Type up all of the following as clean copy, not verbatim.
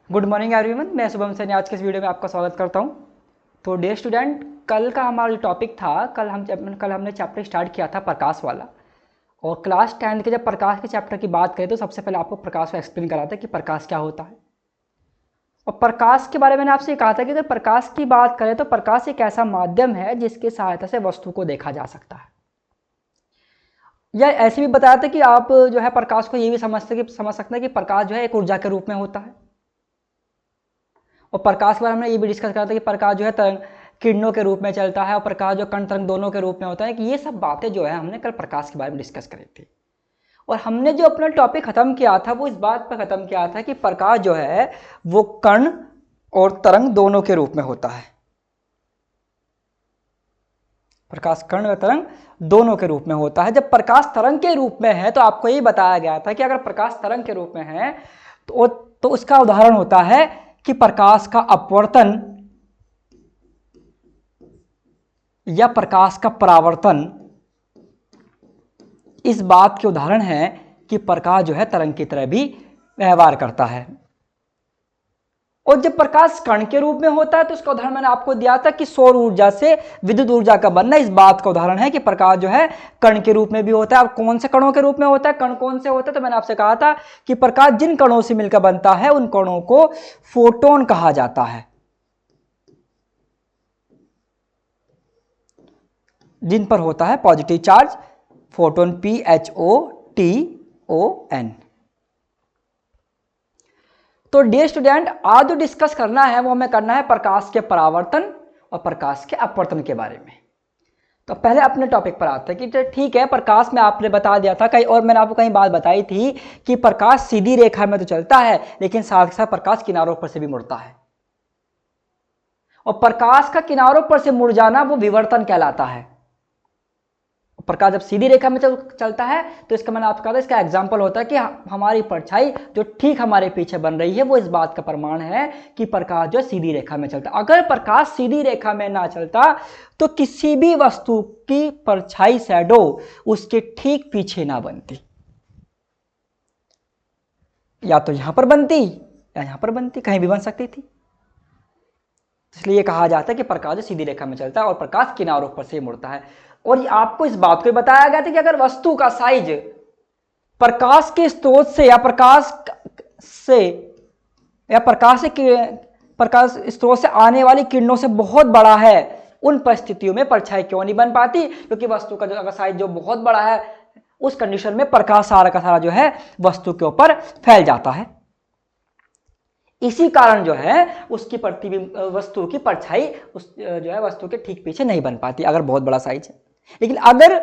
Good morning everyone, मैं शुभम सैनी आज के इस वीडियो में आपका स्वागत करता हूं। तो डियर स्टूडेंट, कल का हमारा जो टॉपिक था, कल हमने चैप्टर स्टार्ट किया था प्रकाश वाला। और क्लास 10 के जब प्रकाश के चैप्टर की बात करें तो सबसे पहले आपको प्रकाश को एक्सप्लेन करा था कि प्रकाश क्या होता है। और प्रकाश के बारे में मैंने आपसे कहा था कि अगर प्रकाश की बात करें तो प्रकाश एक ऐसा माध्यम है जिसकी सहायता से वस्तु को देखा जा सकता है। या ऐसे भी बताया था कि आप जो है प्रकाश को ये भी समझ सकते हैं कि प्रकाश जो है एक ऊर्जा के रूप में होता है। और प्रकाश के बारे में ये भी डिस्कस करा था कि प्रकाश जो है तरंग किरणों के रूप में चलता है और प्रकाश जो कण तरंग दोनों के रूप में होता है। कि ये सब बातें जो है हमने कल प्रकाश के बारे में डिस्कस करी थी। और हमने जो अपना टॉपिक खत्म किया था वो इस बात पर खत्म किया था कि प्रकाश जो है वो कण और तरंग दोनों के रूप में होता है। प्रकाश कण व तरंग दोनों के रूप में होता है। जब प्रकाश तरंग के रूप में है तो आपको यही बताया गया था कि अगर प्रकाश तरंग के रूप में है तो उसका उदाहरण होता है कि प्रकाश का अपवर्तन या प्रकाश का परावर्तन। इस बात के उदाहरण है कि प्रकाश जो है तरंग की तरह भी व्यवहार करता है। और जब प्रकाश कण के रूप में होता है तो उसका उदाहरण मैंने आपको दिया था कि सौर ऊर्जा से विद्युत ऊर्जा का बनना। इस बात का उदाहरण है कि प्रकाश जो है कण के रूप में भी होता है। अब कौन से कणों के रूप में होता है, कण कौन से होते हैं, तो मैंने आपसे कहा था कि प्रकाश जिन कणों से मिलकर बनता है उन कणों को फोटोन कहा जाता है। जिन पर होता है पॉजिटिव चार्ज, फोटोन, PHOTON। तो डियर स्टूडेंट, आज जो डिस्कस करना है वो हमें करना है प्रकाश के परावर्तन और प्रकाश के अपवर्तन के बारे में। तो पहले अपने टॉपिक पर आते हैं कि ठीक है, प्रकाश में आपने बता दिया था कहीं, और मैंने आपको कहीं बात बताई थी कि प्रकाश सीधी रेखा में तो चलता है लेकिन साथ ही साथ प्रकाश किनारों पर से भी मुड़ता है। और प्रकाश का किनारों पर से मुड़ जाना वो विवर्तन कहलाता है। प्रकाश जब सीधी रेखा में चलता है तो इसका मैंने आपको कहा था, इसका एग्जाम्पल होता है कि हमारी परछाई जो ठीक हमारे पीछे बन रही है वो इस बात का प्रमाण है कि प्रकाश जो सीधी रेखा में चलता है। अगर प्रकाश सीधी रेखा में ना चलता तो किसी भी वस्तु की परछाई शैडो उसके ठीक पीछे ना बनती, या तो यहां पर बनती या यहां पर बनती, कहीं भी बन सकती थी। इसलिए कहा जाता है कि प्रकाश जो सीधी रेखा में चलता है और प्रकाश किनारों पर से मुड़ता है। और आपको इस बात को बताया गया था कि अगर वस्तु का साइज प्रकाश के स्रोत से या प्रकाश स्रोत से आने वाली किरणों से बहुत बड़ा है, उन परिस्थितियों में परछाई क्यों नहीं बन पाती, क्योंकि वस्तु का जो अगर साइज जो बहुत बड़ा है उस कंडीशन में प्रकाश सारा का सारा जो है वस्तु के ऊपर फैल जाता है। इसी कारण जो है उसकी प्रतिबिंब वस्तु की परछाई उस जो है वस्तु के ठीक पीछे नहीं बन पाती अगर बहुत बड़ा साइज है। लेकिन अगर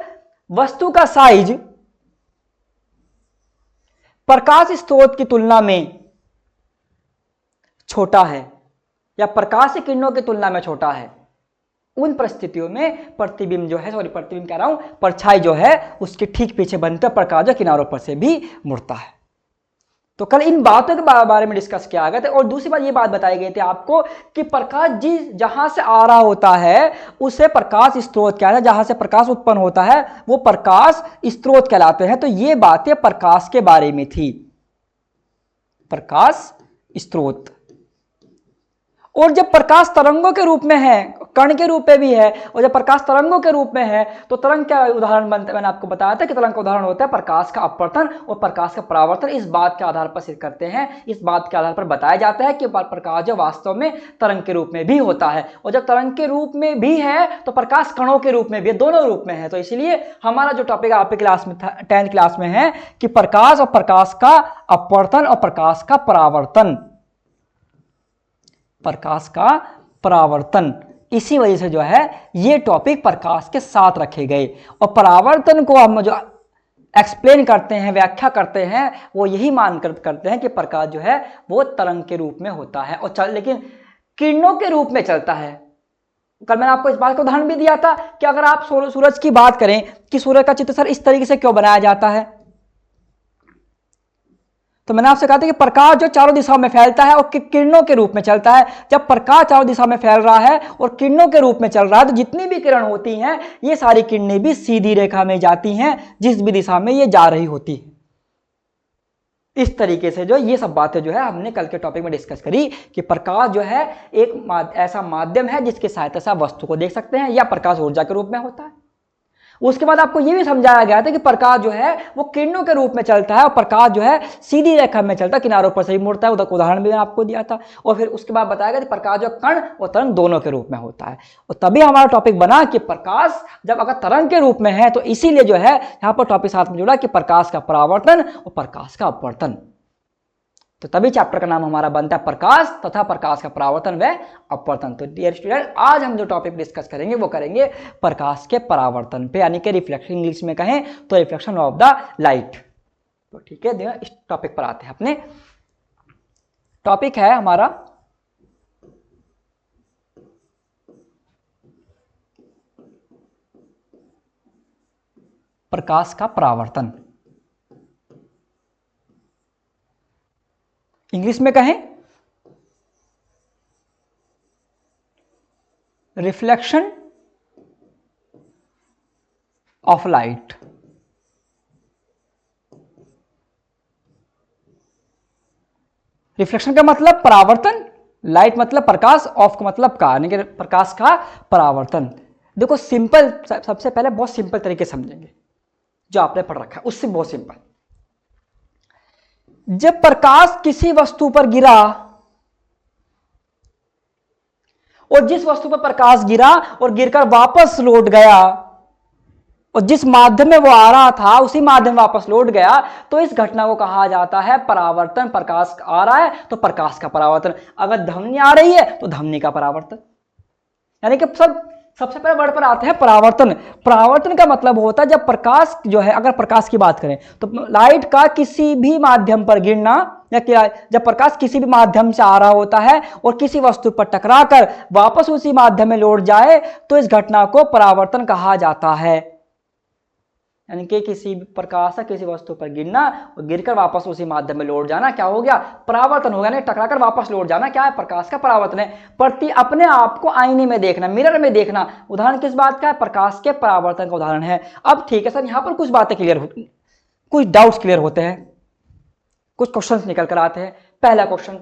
वस्तु का साइज प्रकाश स्रोत की तुलना में छोटा है या प्रकाश की किरणों की तुलना में छोटा है, उन परिस्थितियों में प्रतिबिंब कह रहा हूं, परछाई जो है उसके ठीक पीछे बनकर प्रकाश जो किनारों पर से भी मुड़ता है। तो कल इन बातों के बारे में डिस्कस किया गया था। और दूसरी बात ये बात बताई गई थी आपको कि प्रकाश जहां से आ रहा होता है उसे प्रकाश स्रोत कहते हैं, जहां से प्रकाश उत्पन्न होता है वो प्रकाश स्रोत कहलाते हैं। तो ये बातें प्रकाश के बारे में थी, प्रकाश स्रोत। और जब प्रकाश तरंगों के रूप में है, कण के रूप में भी है, और जब प्रकाश तरंगों के रूप में है तो तरंग का उदाहरण बनता है, मैंने आपको बताया था कि तरंग का उदाहरण होता है प्रकाश का अपवर्तन और प्रकाश का परावर्तन। इस बात के आधार पर सिद्ध करते हैं, इस बात के आधार पर बताया जाता है कि प्रकाश जो वास्तव में तरंग के रूप में भी होता है, और जब तरंग के रूप में भी है तो प्रकाश कणों के रूप में भी, दोनों रूप में है। तो इसलिए हमारा जो टॉपिक आपकी क्लास में 10th क्लास में है कि प्रकाश और प्रकाश का अपवर्तन और प्रकाश का परावर्तन, प्रकाश का परावर्तन। इसी वजह से जो है ये टॉपिक प्रकाश के साथ रखे गए। और परावर्तन को हम जो एक्सप्लेन करते हैं, व्याख्या करते हैं, वो यही मानकर करते हैं कि प्रकाश जो है वो तरंग के रूप में होता है और लेकिन किरणों के रूप में चलता है। कल मैंने आपको इस बात का उदाहरण भी दिया था कि अगर आप सूरज की बात करें कि सूरज का चित्र सर इस तरीके से क्यों बनाया जाता है, तो मैंने आपसे कहा था कि प्रकाश जो चारों दिशाओं में फैलता है और किरणों के रूप में चलता है। जब प्रकाश चारों दिशा में फैल रहा है और किरणों के रूप में चल रहा है तो जितनी भी किरण होती हैं ये सारी किरणें भी सीधी रेखा में जाती हैं जिस भी दिशा में ये जा रही होती है। इस तरीके से जो ये सब बातें जो है हमने कल के टॉपिक में डिस्कस करी कि प्रकाश जो है एक ऐसा माध्यम है जिसकी सहायता से आप वस्तु को देख सकते हैं, या प्रकाश ऊर्जा के रूप में होता है। उसके बाद आपको यह भी समझाया गया था कि प्रकाश जो है वो किरणों के रूप में चलता है, और प्रकाश जो है सीधी रेखा में चलता है, किनारों पर से भी मुड़ता है। उदाहरण भी मैंने आपको दिया था। और फिर उसके बाद बताया गया कि प्रकाश जो कण और तरंग दोनों के रूप में होता है। और तभी हमारा टॉपिक बना कि प्रकाश जब अगर तरंग के रूप में है तो इसीलिए जो है यहाँ पर टॉपिक साथ में जुड़ा कि प्रकाश का परावर्तन और प्रकाश का अपवर्तन। तो तभी चैप्टर का नाम हमारा बनता है प्रकाश तथा प्रकाश का परावर्तन व अपवर्तन। तो डियर स्टूडेंट, आज हम जो टॉपिक डिस्कस करेंगे वो करेंगे प्रकाश के परावर्तन पे, यानी कि रिफ्लेक्शन, इंग्लिश में कहें तो रिफ्लेक्शन ऑफ द लाइट। तो ठीक है, इस टॉपिक पर आते हैं। अपने टॉपिक है हमारा प्रकाश का परावर्तन। इंग्लिश में कहें रिफ्लेक्शन ऑफ लाइट। रिफ्लेक्शन का मतलब परावर्तन, लाइट मतलब प्रकाश, ऑफ का मतलब का, यानी कि प्रकाश का परावर्तन। देखो सिंपल, सबसे पहले बहुत सिंपल तरीके समझेंगे जो आपने पढ़ रखा है, उससे बहुत सिंपल। जब प्रकाश किसी वस्तु पर गिरा और जिस वस्तु पर प्रकाश गिरा और गिरकर वापस लौट गया, और जिस माध्यम में वो आ रहा था उसी माध्यम में वापस लौट गया, तो इस घटना को कहा जाता है परावर्तन। प्रकाश आ रहा है तो प्रकाश का परावर्तन, अगर ध्वनि आ रही है तो ध्वनि का परावर्तन। यानी कि सबसे पहले वर्ड पर आते हैं परावर्तन। परावर्तन का मतलब होता है जब प्रकाश जो है, अगर प्रकाश की बात करें तो लाइट का किसी भी माध्यम पर गिरना, या जब प्रकाश किसी भी माध्यम से आ रहा होता है और किसी वस्तु पर टकराकर वापस उसी माध्यम में लौट जाए, तो इस घटना को परावर्तन कहा जाता है। यानी कि किसी भी प्रकाश से किसी वस्तु पर गिरना और गिरकर वापस उसी माध्यम में लौट जाना क्या हो गया? परावर्तन हो गया। नहीं, टकराकर वापस लौट जाना क्या है? प्रकाश का परावर्तन है। प्रति अपने आप को आईने में देखना, मिरर में देखना, उदाहरण किस बात का है? प्रकाश के परावर्तन का उदाहरण है। अब ठीक है सर, यहां पर कुछ बातें क्लियर हो, कुछ डाउट्स क्लियर होते हैं, कुछ क्वेश्चंस निकल कर आते हैं। पहला क्वेश्चन,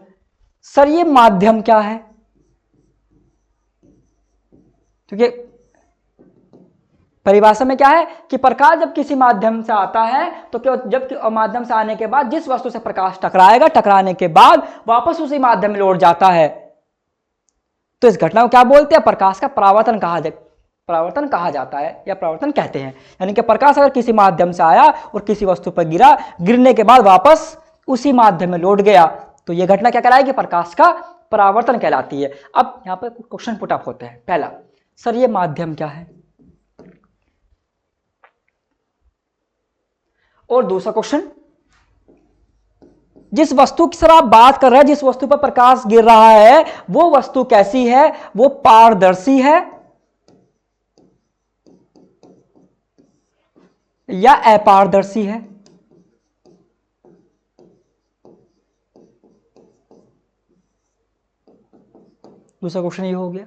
सर ये माध्यम क्या है? क्योंकि परिभाषा में क्या है कि प्रकाश जब किसी माध्यम से आता है तो क्या, जब माध्यम से आने के बाद जिस वस्तु से प्रकाश टकराएगा, टकराने के बाद वापस उसी माध्यम में लौट जाता है, तो इस घटना को क्या बोलते हैं? प्रकाश का परावर्तन परावर्तन कहा जाता है, या परावर्तन कहते हैं। यानी कि प्रकाश अगर किसी माध्यम से आया और किसी वस्तु पर गिरा, गिरने के बाद वापस उसी माध्यम में लौट गया, तो यह घटना क्या कहलाएगी? प्रकाश का परावर्तन कहलाती है। अब यहां पर क्वेश्चन पुट अप होते हैं। पहला, सर ये माध्यम क्या है? और दूसरा क्वेश्चन, जिस वस्तु की सर आप बात कर रहे हैं, जिस वस्तु पर प्रकाश गिर रहा है, वो वस्तु कैसी है? वो पारदर्शी है या अपारदर्शी है? दूसरा क्वेश्चन ये हो गया।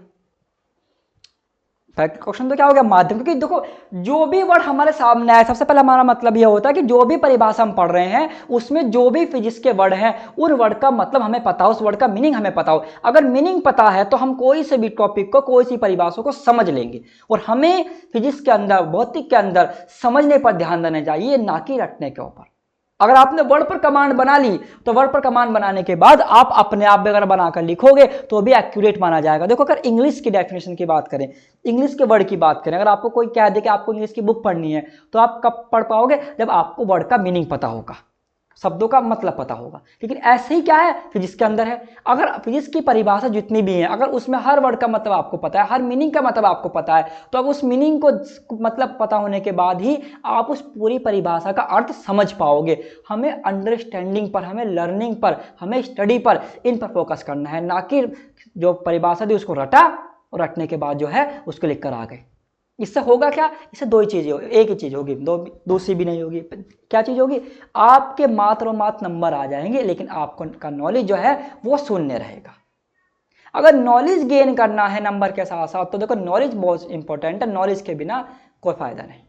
क्वेश्चन तो क्या हो गया? माध्यम। क्योंकि देखो, जो भी वर्ड हमारे सामने आए, सबसे पहले हमारा मतलब यह होता है कि जो भी परिभाषा हम पढ़ रहे हैं उसमें जो भी फिजिक्स के वर्ड हैं उन वर्ड का मतलब हमें पता हो, उस वर्ड का मीनिंग हमें पता हो। अगर मीनिंग पता है तो हम कोई से भी टॉपिक को, कोई सी परिभाषा को समझ लेंगे। और हमें फिजिक्स के अंदर, भौतिक के अंदर समझने पर ध्यान देना चाहिए, ना कि रटने के ऊपर। अगर आपने वर्ड पर कमांड बना ली तो वर्ड पर कमांड बनाने के बाद आप अपने आप अगर बनाकर लिखोगे तो भी एक्यूरेट माना जाएगा। देखो, अगर इंग्लिश की डेफिनेशन की बात करें, इंग्लिश के वर्ड की बात करें, अगर आपको कोई कह दे कि आपको इंग्लिश की बुक पढ़नी है, तो आप कब पढ़ पाओगे? जब आपको वर्ड का मीनिंग पता होगा, शब्दों का मतलब पता होगा। लेकिन ऐसे ही क्या है फिजिक्स के अंदर है। अगर फिजिक्स की परिभाषा जितनी भी है, अगर उसमें हर वर्ड का मतलब आपको पता है, हर मीनिंग का मतलब आपको पता है, तो अब उस मीनिंग को मतलब पता होने के बाद ही आप उस पूरी परिभाषा का अर्थ समझ पाओगे। हमें अंडरस्टैंडिंग पर, हमें लर्निंग पर, हमें स्टडी पर, इन पर फोकस करना है, ना कि जो परिभाषा थी उसको रटा और रटने के बाद जो है उसको लिख कर आ गए। इससे होगा क्या? इससे दो ही चीजें, एक ही चीज होगी, दूसरी भी नहीं होगी। क्या चीज होगी? आपके मात्र और मात्र नंबर आ जाएंगे, लेकिन आपको का नॉलेज जो है वो शून्य रहेगा। अगर नॉलेज गेन करना है नंबर के साथ साथ, तो देखो नॉलेज बहुत इंपॉर्टेंट है, नॉलेज के बिना कोई फायदा नहीं।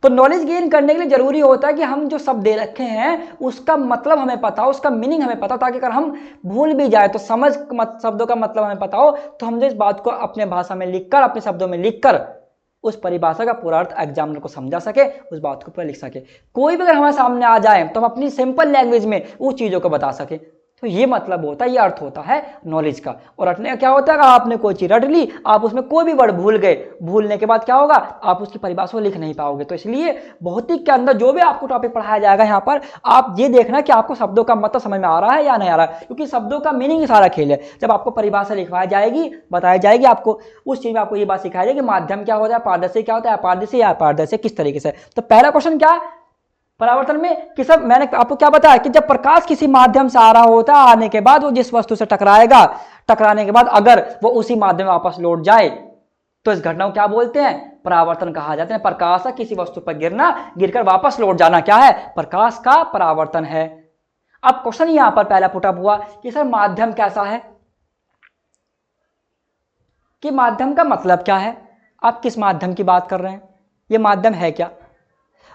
तो नॉलेज गेन करने के लिए जरूरी होता है कि हम जो शब्द दे रखे हैं उसका मतलब हमें पता हो, उसका मीनिंग हमें पता हो, ताकि अगर हम भूल भी जाए तो शब्दों का मतलब हमें पता हो, तो हम जो इस बात को अपने भाषा में लिखकर, अपने शब्दों में लिखकर उस परिभाषा का पूरा अर्थ एग्जामिनर को समझा सके, उस बात को पूरा लिख सके। कोई भी अगर हमारे सामने आ जाए तो हम अपनी सिंपल लैंग्वेज में उस चीजों को बता सके। तो ये मतलब होता है, ये अर्थ होता है नॉलेज का। और रटने का क्या होता है, आपने कोई चीज रट ली, आप उसमें कोई भी वर्ड भूल गए, भूलने के बाद क्या होगा, आप उसकी परिभाषा लिख नहीं पाओगे। तो इसलिए भौतिक के अंदर जो भी आपको टॉपिक पढ़ाया जाएगा यहाँ पर, आप ये देखना कि आपको शब्दों का मतलब समझ में आ रहा है या नहीं आ रहा है, क्योंकि शब्दों का मीनिंग सारा खेल है। जब आपको परिभाषा लिखवाई जाएगी, बताई जाएगी, आपको उस चीज में आपको ये बात सिखाई जाएगी माध्यम क्या होता है, पारदर्शी क्या होता है, अपारदर्शी या अपारदर्शी किस तरीके से। तो पहला क्वेश्चन क्या, परावर्तन में कि सब मैंने आपको क्या बताया कि जब प्रकाश किसी माध्यम से आ रहा होता है, आने के बाद वो जिस वस्तु से टकराएगा, टकराने के बाद अगर वो उसी माध्यम में वापस लौट जाए तो इस घटना को क्या बोलते हैं, परावर्तन कहा जाता है। प्रकाश का किसी वस्तु पर गिरना, गिरकर वापस लौट जाना क्या है, प्रकाश का परावर्तन है। अब क्वेश्चन यहां पर पहला पुटअप हुआ कि सर माध्यम कैसा है, कि माध्यम का मतलब क्या है, आप किस माध्यम की बात कर रहे हैं, ये माध्यम है क्या।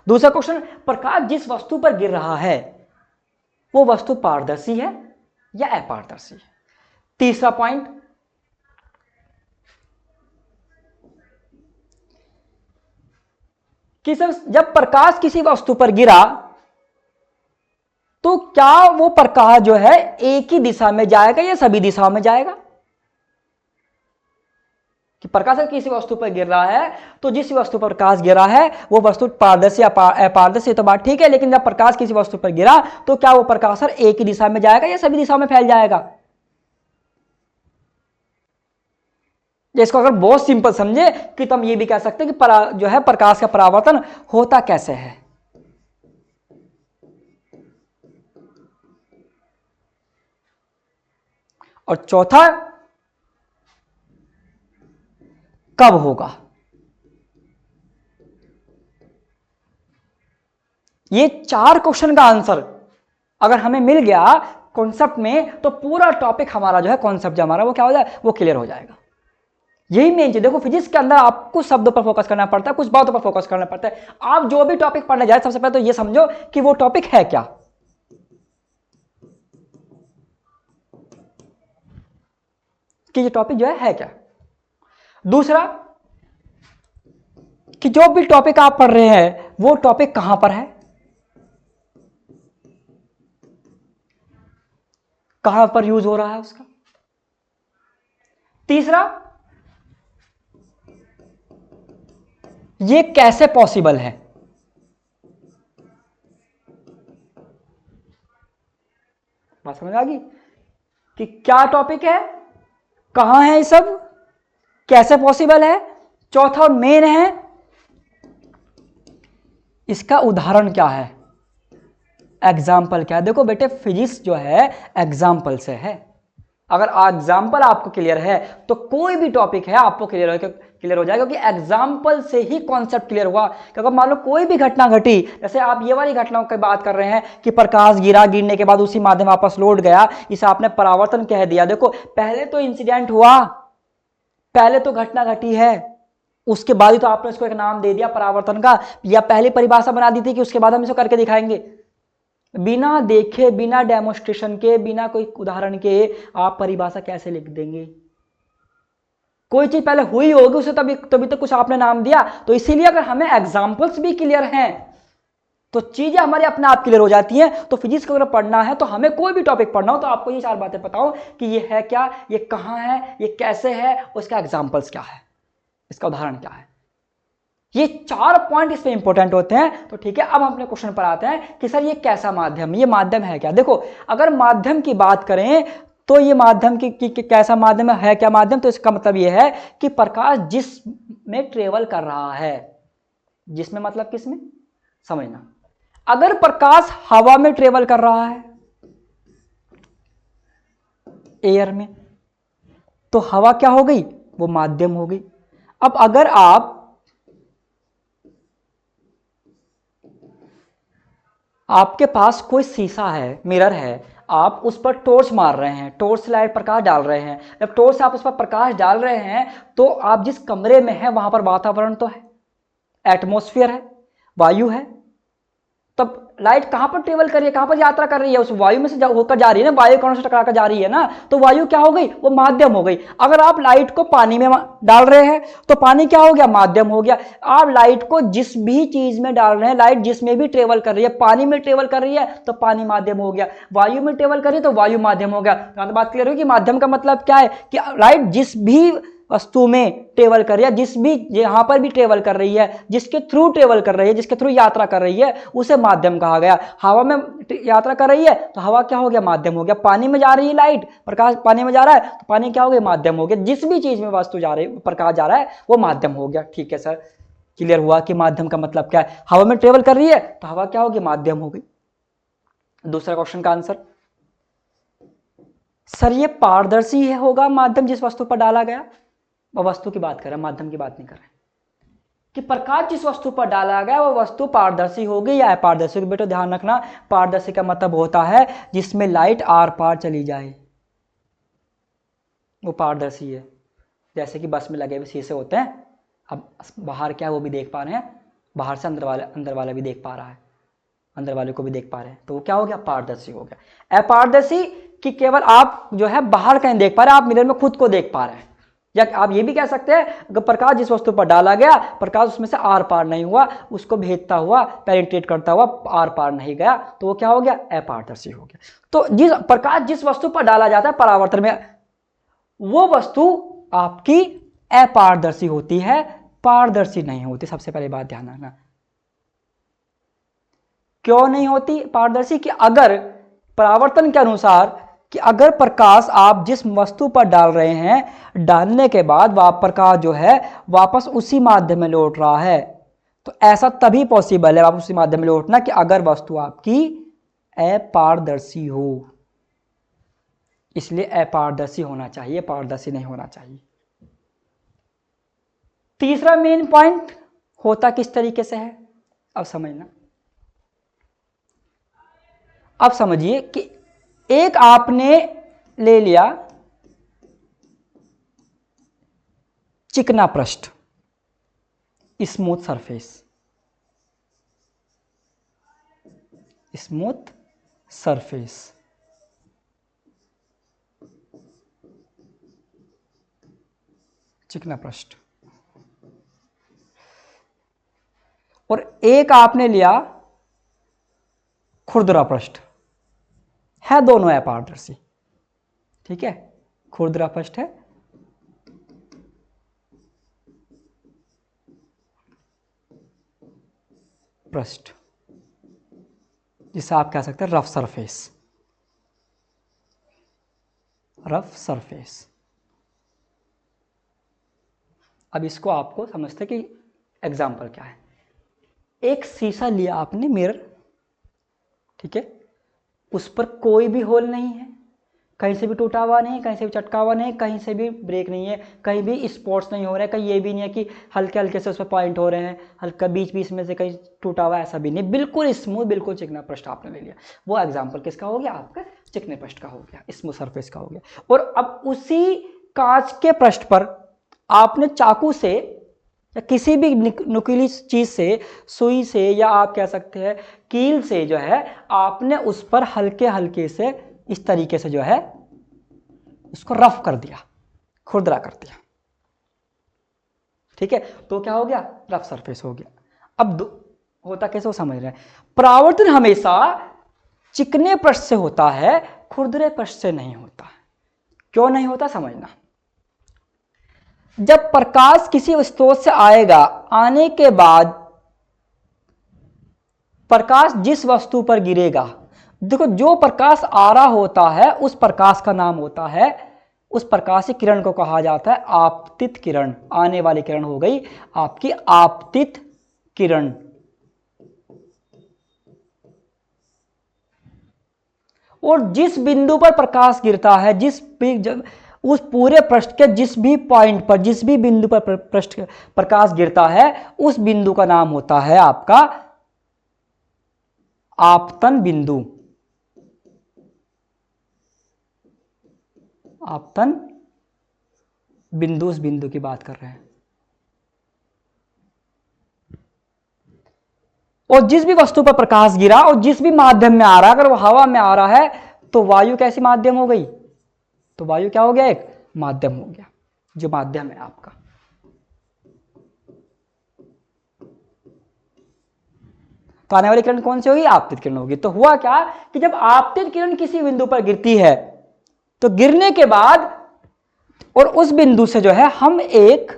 दूसरा क्वेश्चन, प्रकाश जिस वस्तु पर गिर रहा है वो वस्तु पारदर्शी है या अपारदर्शी है। तीसरा पॉइंट, कि सर जब प्रकाश किसी वस्तु पर गिरा तो क्या वो प्रकाश जो है एक ही दिशा में जाएगा या सभी दिशाओं में जाएगा। कि प्रकाश किसी वस्तु पर गिर रहा है तो जिस वस्तु पर प्रकाश गिरा है वो वस्तु पारदर्शी अपारदर्शी तो बात ठीक है, लेकिन जब प्रकाश किसी वस्तु पर गिरा तो क्या वो प्रकाश एक ही दिशा में जाएगा या सभी दिशाओं में फैल जाएगा। जिसको अगर बहुत सिंपल समझे कि तो हम ये भी कह सकते हैं कि जो है प्रकाश का परावर्तन होता कैसे है। और चौथा, कब होगा। ये चार क्वेश्चन का आंसर अगर हमें मिल गया कॉन्सेप्ट में तो पूरा टॉपिक हमारा जो है, कॉन्सेप्ट जो हमारा वो क्या हो जाए, वो क्लियर हो जाएगा। यही मेन चीज। देखो फिजिक्स के अंदर आपको शब्दों पर फोकस करना पड़ता है, कुछ बातों पर फोकस करना पड़ता है। आप जो भी टॉपिक पढ़ने जाए सबसे पहले तो ये समझो कि वो टॉपिक है क्या, कि ये टॉपिक जो है क्या। दूसरा, कि जो भी टॉपिक आप पढ़ रहे हैं वो टॉपिक कहां पर है, कहां पर यूज हो रहा है उसका। तीसरा, ये कैसे पॉसिबल है। बात समझ आ गई कि क्या टॉपिक है, कहां है ये सब, कैसे पॉसिबल है। चौथा और मेन है, इसका उदाहरण क्या है, एग्जाम्पल क्या है। देखो बेटे फिजिक्स जो है एग्जाम्पल से है। अगर एग्जाम्पल आपको क्लियर है तो कोई भी टॉपिक है आपको क्लियर हो जाएगा, क्योंकि एग्जाम्पल से ही कॉन्सेप्ट क्लियर हुआ। क्योंकि मान लो कोई भी घटना घटी, जैसे आप ये वाली घटनाओं की बात कर रहे हैं कि प्रकाश गिरा, गिरने के बाद उसी माध्यम वापस लौट गया, इसे आपने परावर्तन कह दिया। देखो पहले तो इंसिडेंट हुआ, पहले तो घटना घटी है, उसके बाद ही तो आपने इसको एक नाम दे दिया परावर्तन का, या पहले परिभाषा बना दी थी कि उसके बाद हम इसको करके दिखाएंगे। बिना देखे, बिना डेमोन्स्ट्रेशन के, बिना कोई उदाहरण के आप परिभाषा कैसे लिख देंगे। कोई चीज पहले हुई होगी उसे तभी तो कुछ आपने नाम दिया। तो इसीलिए अगर हमें एग्जाम्पल्स भी क्लियर हैं तो चीजें हमारे अपने आप क्लियर हो जाती हैं। तो फिजिक्स को अगर पढ़ना है तो हमें कोई भी टॉपिक पढ़ना हो तो आपको ये चार बातें बताओ कि ये है क्या, ये कहां है, ये कैसे है, उसका एग्जाम्पल्स क्या है, इसका उदाहरण क्या है। ये चार पॉइंट इसमें इंपॉर्टेंट होते हैं। तो ठीक है, अब हम अपने क्वेश्चन पर आते हैं कि सर ये कैसा माध्यम, ये माध्यम है क्या। देखो अगर माध्यम की बात करें तो ये माध्यम की कैसा माध्यम है क्या माध्यम, तो इसका मतलब ये है कि प्रकाश जिसमें ट्रेवल कर रहा है, जिसमें मतलब किसमें, समझना। अगर प्रकाश हवा में ट्रेवल कर रहा है, एयर में, तो हवा क्या हो गई, वो माध्यम हो गई। अब अगर आपके पास कोई शीशा है, मिरर है, आप उस पर टॉर्च मार रहे हैं, टॉर्च लाइट प्रकाश डाल रहे हैं। जब टॉर्च से आप उस पर प्रकाश डाल रहे हैं तो आप जिस कमरे में हैं वहां पर वातावरण तो है, एटमॉस्फेयर है, वायु है। तब लाइट कहां पर ट्रेवल कर रही है, कहां पर यात्रा कर रही है, उस वायु में से होकर जा रही है ना, वायु कणों से टकरा कर जा रही है ना, तो वायु क्या हो गई, वो माध्यम हो गई। अगर आप लाइट को पानी में डाल रहे हैं तो पानी क्या हो गया, माध्यम हो गया। आप लाइट को जिस भी चीज में डाल रहे हैं, लाइट जिसमें भी ट्रेवल कर रही है, पानी में ट्रेवल कर रही है तो पानी माध्यम हो गया, वायु में ट्रेवल कर रही है तो वायु माध्यम हो गया। तो बात क्लियर हुई कि माध्यम का मतलब क्या है कि लाइट जिस भी वस्तु में ट्रेवल कर रही है, जिस भी यहां पर भी ट्रेवल कर रही है, जिसके थ्रू ट्रेवल कर रही है, जिसके थ्रू यात्रा कर रही है, उसे माध्यम कहा गया। हवा में यात्रा कर रही है तो हवा क्या हो गया, माध्यम हो गया। पानी में जा रही है लाइट, प्रकाश पानी में जा रहा है तो पानी क्या हो गया, माध्यम हो गया। जिस भी चीज में वस्तु जा रही है, प्रकाश जा रहा है, वो माध्यम हो गया। ठीक है सर, क्लियर हुआ कि माध्यम का मतलब क्या है। हवा में ट्रेवल कर रही है तो हवा क्या होगी, माध्यम हो गई। दूसरा क्वेश्चन का आंसर, सर ये पारदर्शी होगा माध्यम जिस वस्तु पर डाला गया, वस्तु की बात कर रहे हैं, माध्यम की बात नहीं कर रहे कि प्रकाश जिस वस्तु पर डाला गया वो वस्तु पारदर्शी होगी या अपारदर्शी होगी। बेटा ध्यान रखना, पारदर्शी का मतलब होता है जिसमें लाइट आर पार चली जाए, वो पारदर्शी है। जैसे कि बस में लगे हुए शीशे होते हैं, अब बाहर क्या है वो भी देख पा रहे हैं, बाहर से अंदर वाला भी देख पा रहा है, अंदर वाले को भी देख पा रहे हैं, तो वो क्या हो गया, पारदर्शी हो गया। अपारदर्शी कि केवल आप जो है बाहर कहीं देख पा रहे हैं, आप मिरर में खुद को देख पा रहे हैं। या आप ये भी कह सकते हैं अगर प्रकाश जिस वस्तु पर डाला गया, प्रकाश उसमें से आर पार नहीं हुआ, उसको भेदता हुआ, पेनिट्रेट करता हुआ आर पार नहीं गया, तो वो क्या हो गया, अपारदर्शी हो गया। तो जिस प्रकाश जिस वस्तु पर डाला जाता है परावर्तन में, वो वस्तु आपकी अपारदर्शी होती है, पारदर्शी नहीं होती। सबसे पहले बात ध्यान रखना, क्यों नहीं होती पारदर्शी, कि अगर परावर्तन के अनुसार कि अगर प्रकाश आप जिस वस्तु पर डाल रहे हैं, डालने के बाद वह प्रकाश जो है वापस उसी माध्यम में लौट रहा है, तो ऐसा तभी पॉसिबल है वापस उसी माध्यम में लौटना कि अगर वस्तु आपकी अपारदर्शी हो। इसलिए अपारदर्शी होना चाहिए, पारदर्शी नहीं होना चाहिए। तीसरा मेन पॉइंट होता किस तरीके से है, अब समझना। अब समझिए कि एक आपने ले लिया चिकना पृष्ठ, स्मूथ सरफेस, स्मूथ सरफेस, चिकना पृष्ठ, और एक आपने लिया खुरदरा पृष्ठ, है दोनों अपारदर्शी। ठीक है, खुरदरा पृष्ठ है, पृष्ठ जिसे आप कह सकते हैं रफ सरफेस, रफ सरफेस। अब इसको आपको समझते कि एग्जाम्पल क्या है। एक शीशा लिया आपने, मिरर, ठीक है, उस पर कोई भी होल नहीं है, कहीं से भी टूटा हुआ नहीं है, कहीं से भी चटका हुआ नहीं है, कहीं से भी ब्रेक नहीं है, कहीं भी स्पॉट्स नहीं हो रहे हैं, कहीं ये भी नहीं है कि हल्के हल्के से उस पर पॉइंट हो रहे हैं, हल्का बीच बीच में से कहीं टूटा हुआ, ऐसा भी नहीं, बिल्कुल स्मूथ, बिल्कुल चिकना पृष्ठ आपने ले लिया। वो एग्जाम्पल किसका हो गया, आपका चिकने पृष्ठ का हो गया, स्मूथ सरफेस का हो गया। और अब उसी कांच के पृष्ठ पर आपने चाकू से या किसी भी नुकीली चीज से, सुई से, या आप कह सकते हैं कील से जो है, आपने उस पर हल्के हल्के से इस तरीके से जो है उसको रफ कर दिया, खुरदरा कर दिया। ठीक है, तो क्या हो गया, रफ सरफेस हो गया। अब होता कैसे वो समझ रहे हैं, परावर्तन हमेशा चिकने पृष्ठ से होता है, खुरदरे पृष्ठ से नहीं होता। क्यों नहीं होता समझना, जब प्रकाश किसी स्रोत से आएगा, आने के बाद प्रकाश जिस वस्तु पर गिरेगा, देखो जो प्रकाश आ रहा होता है उस प्रकाश का नाम होता है, उस प्रकाशीय किरण को कहा जाता है आपतित किरण। आने वाली किरण हो गई आपकी आपतित किरण। और जिस बिंदु पर प्रकाश गिरता है, उस पूरे पृष्ठ के जिस भी पॉइंट पर, जिस भी बिंदु पर पृष्ठ प्रकाश गिरता है, उस बिंदु का नाम होता है आपका आपतन बिंदु। आपतन बिंदु, उस बिंदु की बात कर रहे हैं। और जिस भी वस्तु पर प्रकाश गिरा और जिस भी माध्यम में आ रहा है, अगर वो हवा में आ रहा है तो वायु कैसी माध्यम हो गई, तो वायु क्या हो गया, एक माध्यम हो गया, जो माध्यम है आपका। तो आने वाली किरण कौन सी होगी, आपतित किरण होगी। तो हुआ क्या कि जब आपतित किरण किसी बिंदु पर गिरती है तो गिरने के बाद और उस बिंदु से जो है हम एक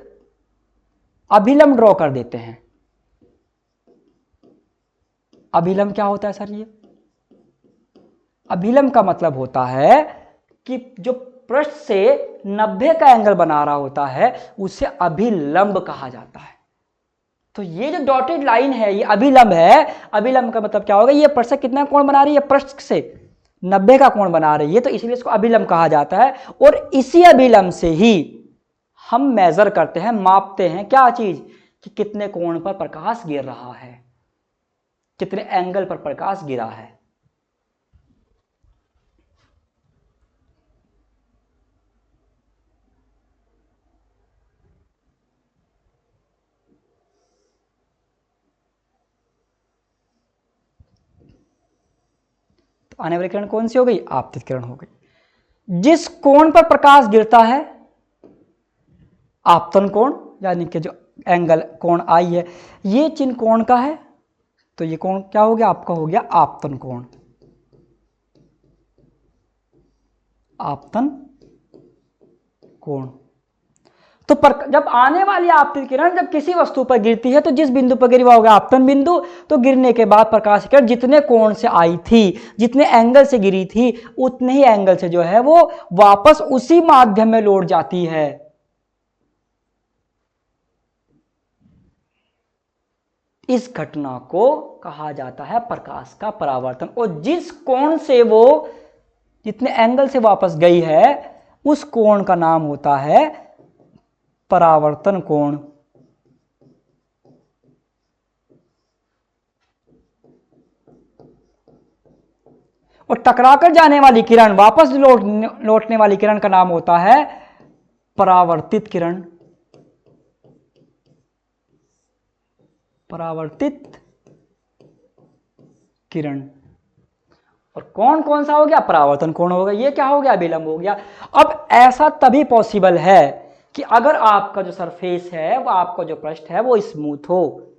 अभिलंब ड्रॉ कर देते हैं। अभिलंब क्या होता है सर, ये अभिलंब का मतलब होता है कि जो पृष्ठ से 90 का एंगल बना रहा होता है उसे अभिलंब कहा जाता है। तो ये जो डॉटेड लाइन है ये अभिलंब है। अभिलंब का मतलब क्या होगा, ये पृष्ठ से कितना कोण बना रही है, पृष्ठ से 90 का कोण बना रही है, तो इसलिए इसको अभिलंब कहा जाता है। और इसी अभिलंब से ही हम मेजर करते हैं, मापते हैं क्या चीज, कि कितने कोण पर प्रकाश गिर रहा है, कितने एंगल पर प्रकाश गिरा है। तो आने वाली किरण कौन सी हो गई, आपतित किरण हो गई। जिस कोण पर प्रकाश गिरता है, आपतन कोण, यानी कि जो एंगल कोण आई है ये चिन्ह कोण का है, तो ये कोण क्या हो गया, आपका हो गया आपतन कोण। आपतन कोण। तो जब आने वाली आपतित किरण जब किसी वस्तु पर गिरती है तो जिस बिंदु पर गिरी हुआ होगा आपतन बिंदु, तो गिरने के बाद प्रकाश किरण जितने कोण से आई थी, जितने एंगल से गिरी थी, उतने ही एंगल से जो है वो वापस उसी माध्यम में लौट जाती है। इस घटना को कहा जाता है प्रकाश का परावर्तन। और जिस कोण से वो जितने एंगल से वापस गई है उस कोण का नाम होता है परावर्तन कोण। और टकराकर जाने वाली किरण, वापस लौटने वाली किरण का नाम होता है परावर्तित किरण। परावर्तित किरण। और कौन कौन सा हो गया, परावर्तन कोण हो गया, ये क्या हो गया, अभिलंब हो गया। अब ऐसा तभी पॉसिबल है कि अगर आपका जो सरफेस है, वो आपका जो पृष्ठ है वो स्मूथ हो,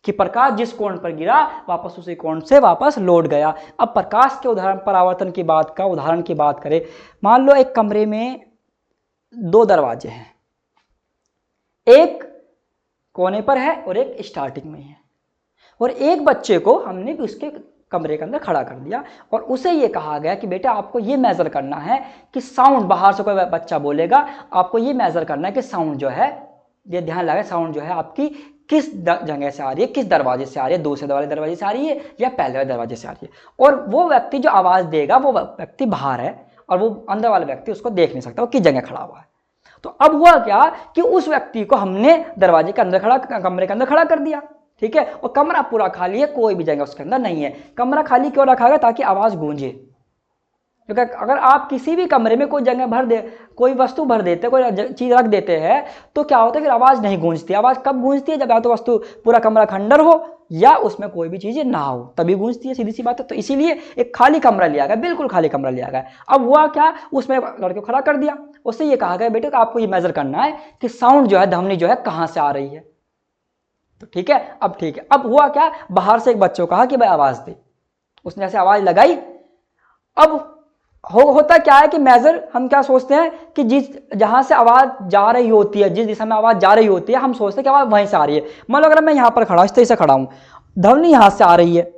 कि प्रकाश जिस कोण पर गिरा वापस उसी कोण से वापस लौट गया। अब प्रकाश के उदाहरण, परावर्तन की बात का उदाहरण की बात करें, मान लो एक कमरे में 2 दरवाजे हैं, एक कोने पर है और एक स्टार्टिंग में है, और एक बच्चे को हमने उसके कमरे के अंदर खड़ा कर दिया और उसे ये कहा गया कि बेटा आपको ये मेजर करना है कि साउंड, बाहर से कोई बच्चा बोलेगा, आपको ये मेजर करना है कि साउंड जो है, ये ध्यान लगा, साउंड जो है आपकी किस जगह से आ रही है, किस दरवाजे से आ रही है, दूसरे वाले दरवाजे से आ रही है या पहले वाले दरवाजे से आ रही है। और वो व्यक्ति जो आवाज़ देगा वो व्यक्ति बाहर है और वो अंदर वाला व्यक्ति उसको देख नहीं सकता वो किस जगह खड़ा हुआ है। तो अब हुआ क्या कि उस व्यक्ति को हमने दरवाजे के अंदर खड़ा, कमरे के अंदर खड़ा कर दिया, ठीक है, और कमरा पूरा खाली है, कोई भी जगह उसके अंदर नहीं है। कमरा खाली क्यों रखा गया, ताकि आवाज़ गूंजे। क्योंकि अगर आप किसी भी कमरे में कोई जगह भर दे, कोई वस्तु भर देते, कोई चीज़ रख देते हैं, तो क्या होता है फिर आवाज़ नहीं गूंजती। आवाज़ कब गूंजती है, जब या तो वस्तु पूरा कमरा खंडर हो या उसमें कोई भी चीज़ें ना हो, तभी गूंजती है, सीधी सी बात है। तो इसीलिए एक खाली कमरा लिया गया, बिल्कुल खाली कमरा लिया गया। अब हुआ क्या, उसमें लड़के को खड़ा कर दिया, उससे ये कहा गया बेटे तो आपको ये मेजर करना है कि साउंड जो है, ध्वनि जो है कहाँ से आ रही है। तो ठीक है, अब ठीक है, अब हुआ क्या, बाहर से एक बच्चे को कहा कि भाई आवाज़ दे, उसने ऐसे आवाज़ लगाई। अब होता क्या है कि मेजर हम क्या सोचते हैं कि जहां से आवाज़ जा रही होती है, जिस दिशा में आवाज़ जा रही होती है, हम सोचते हैं कि आवाज़ वहीं से आ रही है। मान लो अगर मैं यहाँ पर खड़ा, इस तरह से खड़ा हूँ, ध्वनि यहाँ से आ रही है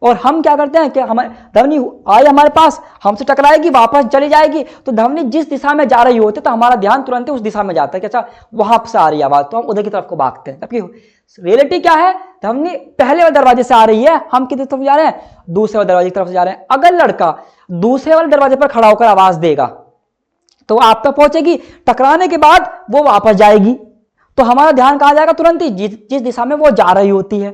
और हम क्या करते हैं कि हमारे ध्वनि आई हमारे पास, हमसे टकराएगी, वापस चली जाएगी। तो ध्वनि जिस दिशा में जा रही होती है तो हमारा ध्यान तुरंत उस दिशा में जाता है कि अच्छा वहां से आ रही है आवाज़, तो हम उधर की तरफ को भागते हैं। जबकि रियलिटी क्या है, ध्वनि पहले वाले दरवाजे से आ रही है, हम किस तरफ जा रहे हैं, दूसरे वाले दरवाजे की तरफ से जा रहे हैं। अगर लड़का दूसरे वाले दरवाजे पर खड़ा होकर आवाज़ देगा तो आप तक पहुंचेगी, टकराने के बाद वो वापस जाएगी, तो हमारा ध्यान कहाँ जाएगा, तुरंत ही जिस दिशा में वो जा रही होती है।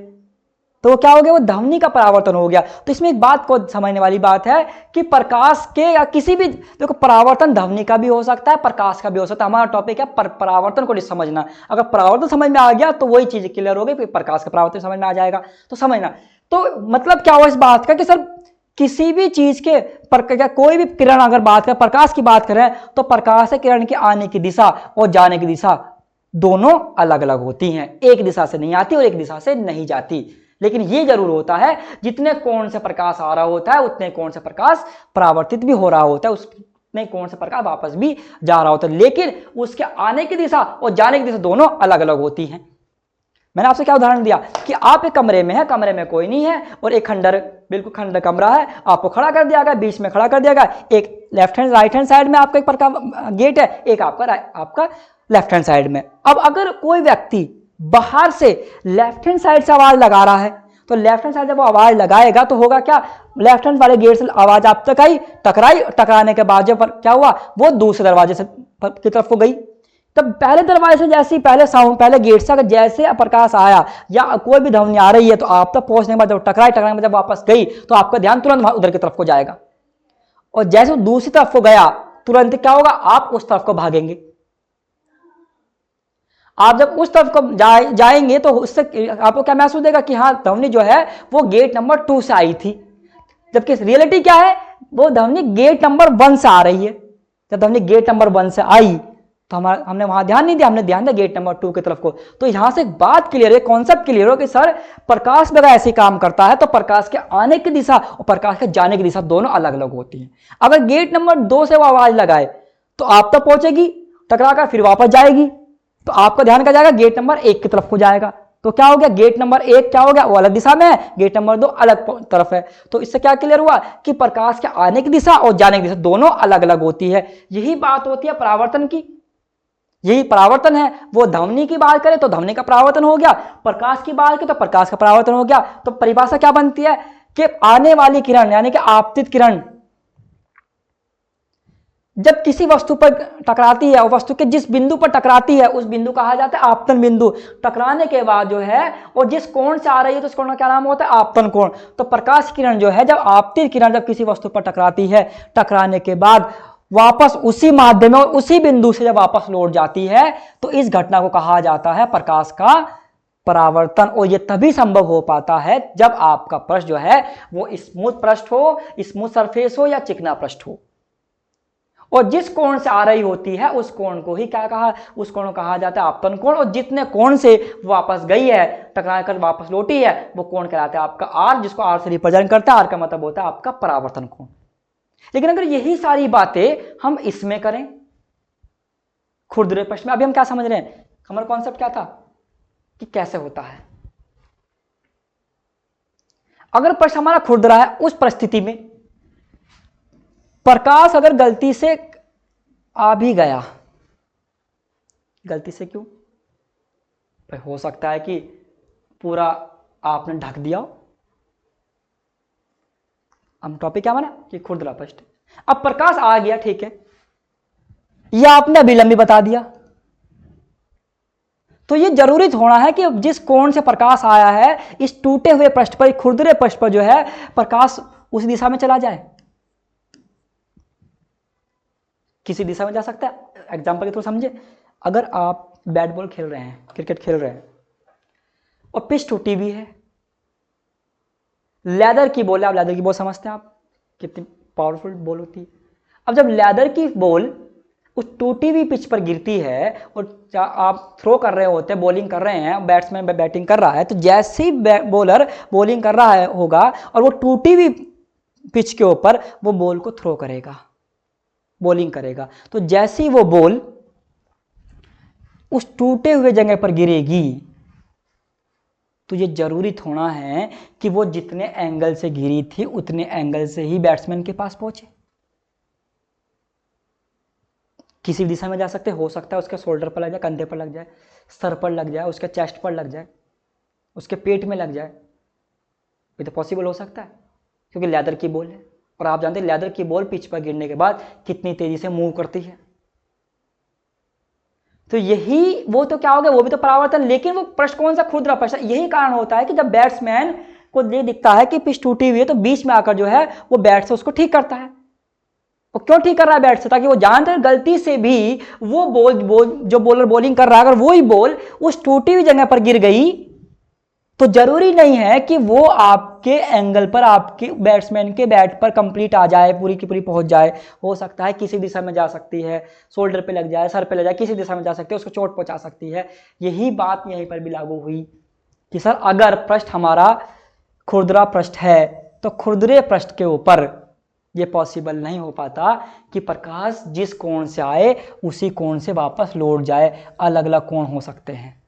तो वो क्या हो गया, वो ध्वनि का परावर्तन हो गया। तो इसमें एक बात को समझने वाली बात है कि प्रकाश के या किसी भी, देखो परावर्तन ध्वनि का भी हो सकता है, प्रकाश का भी हो सकता है। हमारा टॉपिक है परावर्तन को समझना। अगर परावर्तन समझ में आ गया तो वही चीज क्लियर हो गई, फिर प्रकाश का परावर्तन समझ में आ जाएगा। तो समझना, तो मतलब क्या हुआ इस बात का कि सर किसी भी चीज के कोई भी किरण अगर बात करें, प्रकाश की बात करें, तो प्रकाश से किरण के आने की दिशा और जाने की दिशा दोनों अलग अलग होती हैं। एक दिशा से नहीं आती और एक दिशा से नहीं जाती। लेकिन ये जरूर होता है, जितने कोण से प्रकाश आ रहा होता है उतने कोण से प्रकाश परावर्तित भी हो रहा होता है, उतने कोण से प्रकाश वापस भी जा रहा होता है। लेकिन उसके आने की दिशा और जाने की दिशा दोनों अलग अलग होती हैं। मैंने आपसे क्या उदाहरण दिया कि आप एक कमरे में है, कमरे में कोई नहीं है और एक खंडर, बिल्कुल खंडर कमरा है, आपको खड़ा कर दिया गया, बीच में खड़ा कर दिया गया। एक left hand right hand side में आपका एक प्रकार गेट है, एक आपका लेफ्ट हैंड साइड में। अब अगर कोई व्यक्ति बाहर से लेफ्ट हैंड साइड से आवाज लगा रहा है, तो लेफ्ट हैंड साइड जब वो आवाज लगाएगा तो होगा क्या, लेफ्ट हैंड वाले गेट से आवाज आप तक आई, टकराई, टकराने के बाद जब क्या हुआ, वो दूसरे दरवाजे से की तरफ को गई। तब पहले दरवाजे से जैसे पहले गेट से अगर जैसे प्रकाश आया या कोई भी ध्वनि आ रही है, तो आप तक पहुंचने के बाद जब टकराने के बाद जब वापस गई, तो आपका ध्यान तुरंत उधर की तरफ को जाएगा। और जैसे वो दूसरी तरफ को गया, तुरंत क्या होगा, आप उस तरफ को भागेंगे। आप जब उस तरफ को जाएंगे तो उससे आपको क्या महसूस देगा कि हाँ, ध्वनि जो है वो गेट नंबर 2 से आई थी, जबकि रियलिटी क्या है, वो ध्वनि गेट नंबर 1 से आ रही है। जब ध्वनि गेट नंबर 1 से आई तो हमने वहां ध्यान नहीं दिया, हमने ध्यान दिया गेट नंबर 2 की तरफ को। तो यहां से एक बात क्लियर है, कॉन्सेप्ट क्लियर हो कि सर प्रकाश अगर ऐसे काम करता है तो प्रकाश के आने की दिशा और प्रकाश के जाने की दिशा दोनों अलग अलग होती हैं। अगर गेट नंबर 2 से वो आवाज लगाए तो आप तक पहुंचेगी, टकरा कर फिर वापस जाएगी, तो आपका ध्यान क्या जाएगा, गेट नंबर 1 की तरफ को जाएगा। तो क्या हो गया, गेट नंबर 1 क्या हो गया, वो अलग दिशा में है, गेट नंबर 2 अलग तरफ है। तो इससे क्या क्लियर हुआ कि प्रकाश के आने की दिशा और जाने की दिशा दोनों अलग अलग होती है। यही बात होती है परावर्तन की, यही परावर्तन है। वो ध्वनि की बात करें तो ध्वनि का परावर्तन हो गया, प्रकाश की बात करें तो प्रकाश का परावर्तन हो गया। तो परिभाषा क्या बनती है कि आने वाली किरण यानी कि आपतित किरण जब किसी वस्तु पर टकराती है और वस्तु के जिस बिंदु पर टकराती है उस बिंदु कहा जाता है आपतन बिंदु। टकराने के बाद जो है और जिस कोण से आ रही है तो उस कोण का क्या नाम होता है, आपतन कोण। तो प्रकाश किरण जो है, जब आपतित किरण जब किसी वस्तु पर टकराती है, टकराने के बाद वापस उसी माध्यम में उसी बिंदु से जब वापस लौट जाती है, तो इस घटना को कहा जाता है प्रकाश का परावर्तन। और यह तभी संभव हो पाता है जब आपका पृष्ठ जो है वो स्मूथ पृष्ठ हो, स्मूथ सरफेस हो या चिकना पृष्ठ हो। और जिस कोण से आ रही होती है उस कोण को ही क्या कहा, उस कोण को कहा जाता है आपतन कोण। और जितने कोण से वापस गई है, टकरा कर वापस लौटी है, वो कोण कहलाता है आपका आर, जिसको आर से रिप्रेजेंट करता है। आर का मतलब होता है आपका परावर्तन कोण। लेकिन अगर यही सारी बातें हम इसमें करें, खुरदरे पृष्ठ में, अभी हम क्या समझ रहे हैं, हमारा कॉन्सेप्ट क्या था कि कैसे होता है। अगर पृष्ठ हमारा खुरदरा है, उस परिस्थिति में प्रकाश अगर गलती से आ भी गया, गलती से क्यों भाई, हो सकता है कि पूरा आपने ढक दिया। हम टॉपिक क्या माना कि खुरदरा पृष्ठ। अब प्रकाश आ गया, ठीक है, यह आपने अभिलंबी बता दिया, तो यह जरूरी होना है कि जिस कोण से प्रकाश आया है, इस टूटे हुए पृष्ठ पर, खुरदरे पृष्ठ पर जो है प्रकाश उस दिशा में चला जाए। किसी दिशा में जा सकता है। एग्जाम्पल के थ्रू समझे, अगर आप बैट बॉल खेल रहे हैं, क्रिकेट खेल रहे हैं और पिच टूटी हुई है, लेदर की बॉल है, आप लेदर की बॉल समझते हैं आप कितनी पावरफुल बॉल होती है। अब जब लेदर की बॉल उस टूटी हुई पिच पर गिरती है और आप थ्रो कर रहे होते हैं, बॉलिंग कर रहे हैं, बैट्समैन बैटिंग कर रहा है, तो जैसे ही बॉलर बॉलिंग कर रहा है होगा और वो टूटी हुई पिच के ऊपर वो बॉल को थ्रो करेगा, बॉलिंग करेगा, तो जैसे ही वो बॉल उस टूटे हुए जगह पर गिरेगी, तो ये जरूरी थोड़ा है कि वो जितने एंगल से गिरी थी उतने एंगल से ही बैट्समैन के पास पहुंचे। किसी भी दिशा में जा सकते, हो सकता है उसके शोल्डर पर लग जाए, कंधे पर लग जाए, सर पर लग जाए, उसके चेस्ट पर लग जाए, उसके पेट में लग जाए, ये तो पॉसिबल हो सकता है क्योंकि लेदर की बॉल है। और आप जानते हैं लेदर की बॉल पिच पर गिरने के बाद कितनी तेजी से मूव करती है। तो यही वो तो क्या हो गया, वो भी तो परावर्तन, लेकिन वो पृष्ठ कौन सा, खुरदरा पृष्ठ। यही कारण होता है कि जब बैट्समैन को ये दिखता है कि पिच टूटी हुई है तो बीच में आकर जो है वो बैट से उसको ठीक करता है। वो क्यों ठीक कर रहा है बैट से, ताकि वो जानते हैं गलती से भी वो जो बॉलर बॉलिंग कर रहा है, अगर वो ही बॉल उस टूटी हुई जगह पर गिर गई तो जरूरी नहीं है कि वो आपके एंगल पर, आपके बैट्समैन के बैट पर कंप्लीट आ जाए, पूरी की पूरी पहुंच जाए। हो सकता है किसी दिशा में जा सकती है, शोल्डर पे लग जाए, सर पे लग जाए, किसी दिशा में जा सकती है, उसको चोट पहुंचा सकती है। यही बात यहीं पर भी लागू हुई कि सर अगर पृष्ठ हमारा खुरदरा पृष्ठ है तो खुरदरे पृष्ठ के ऊपर यह पॉसिबल नहीं हो पाता कि प्रकाश जिस कोण से आए उसी कोण से वापस लौट जाए, अलग अलग कोण हो सकते हैं।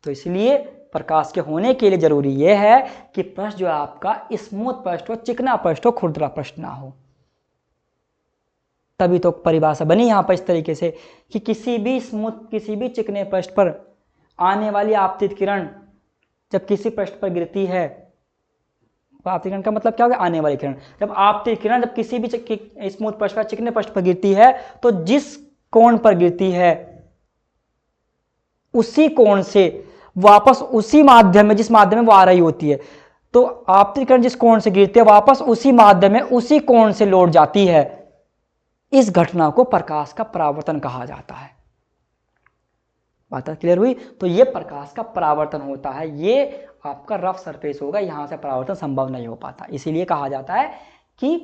तो इसलिए प्रकाश के होने के लिए जरूरी यह है कि पृष्ठ जो है आपका स्मूथ पृष्ठ हो, चिकना पृष्ठ हो, खुरदरा पृष्ठ ना हो। तभी तो परिभाषा बनी यहां पर इस तरीके से कि किसी भी स्मूथ, किसी भी चिकने पृष्ठ पर आने वाली आपतित किरण जब किसी पृष्ठ पर गिरती है, आपतित किरण का मतलब क्या होगा, आने वाली किरण। जब आपतित किरण जब किसी भी स्मूथ पृष्ठ पर, चिकने पृष्ठ पर गिरती है तो जिस कोण पर गिरती है उसी कोण से वापस उसी माध्यम में, जिस माध्यम में वो आ रही होती है, तो आपतित किरण जिस कोण से गिरती है वापस उसी माध्यम में, उसी कोण से लौट जाती है। इस घटना को प्रकाश का परावर्तन कहा जाता है। बात क्लियर हुई? तो ये प्रकाश का परावर्तन होता है। ये आपका रफ सरफेस होगा, यहां से परावर्तन संभव नहीं हो पाता। इसीलिए कहा जाता है कि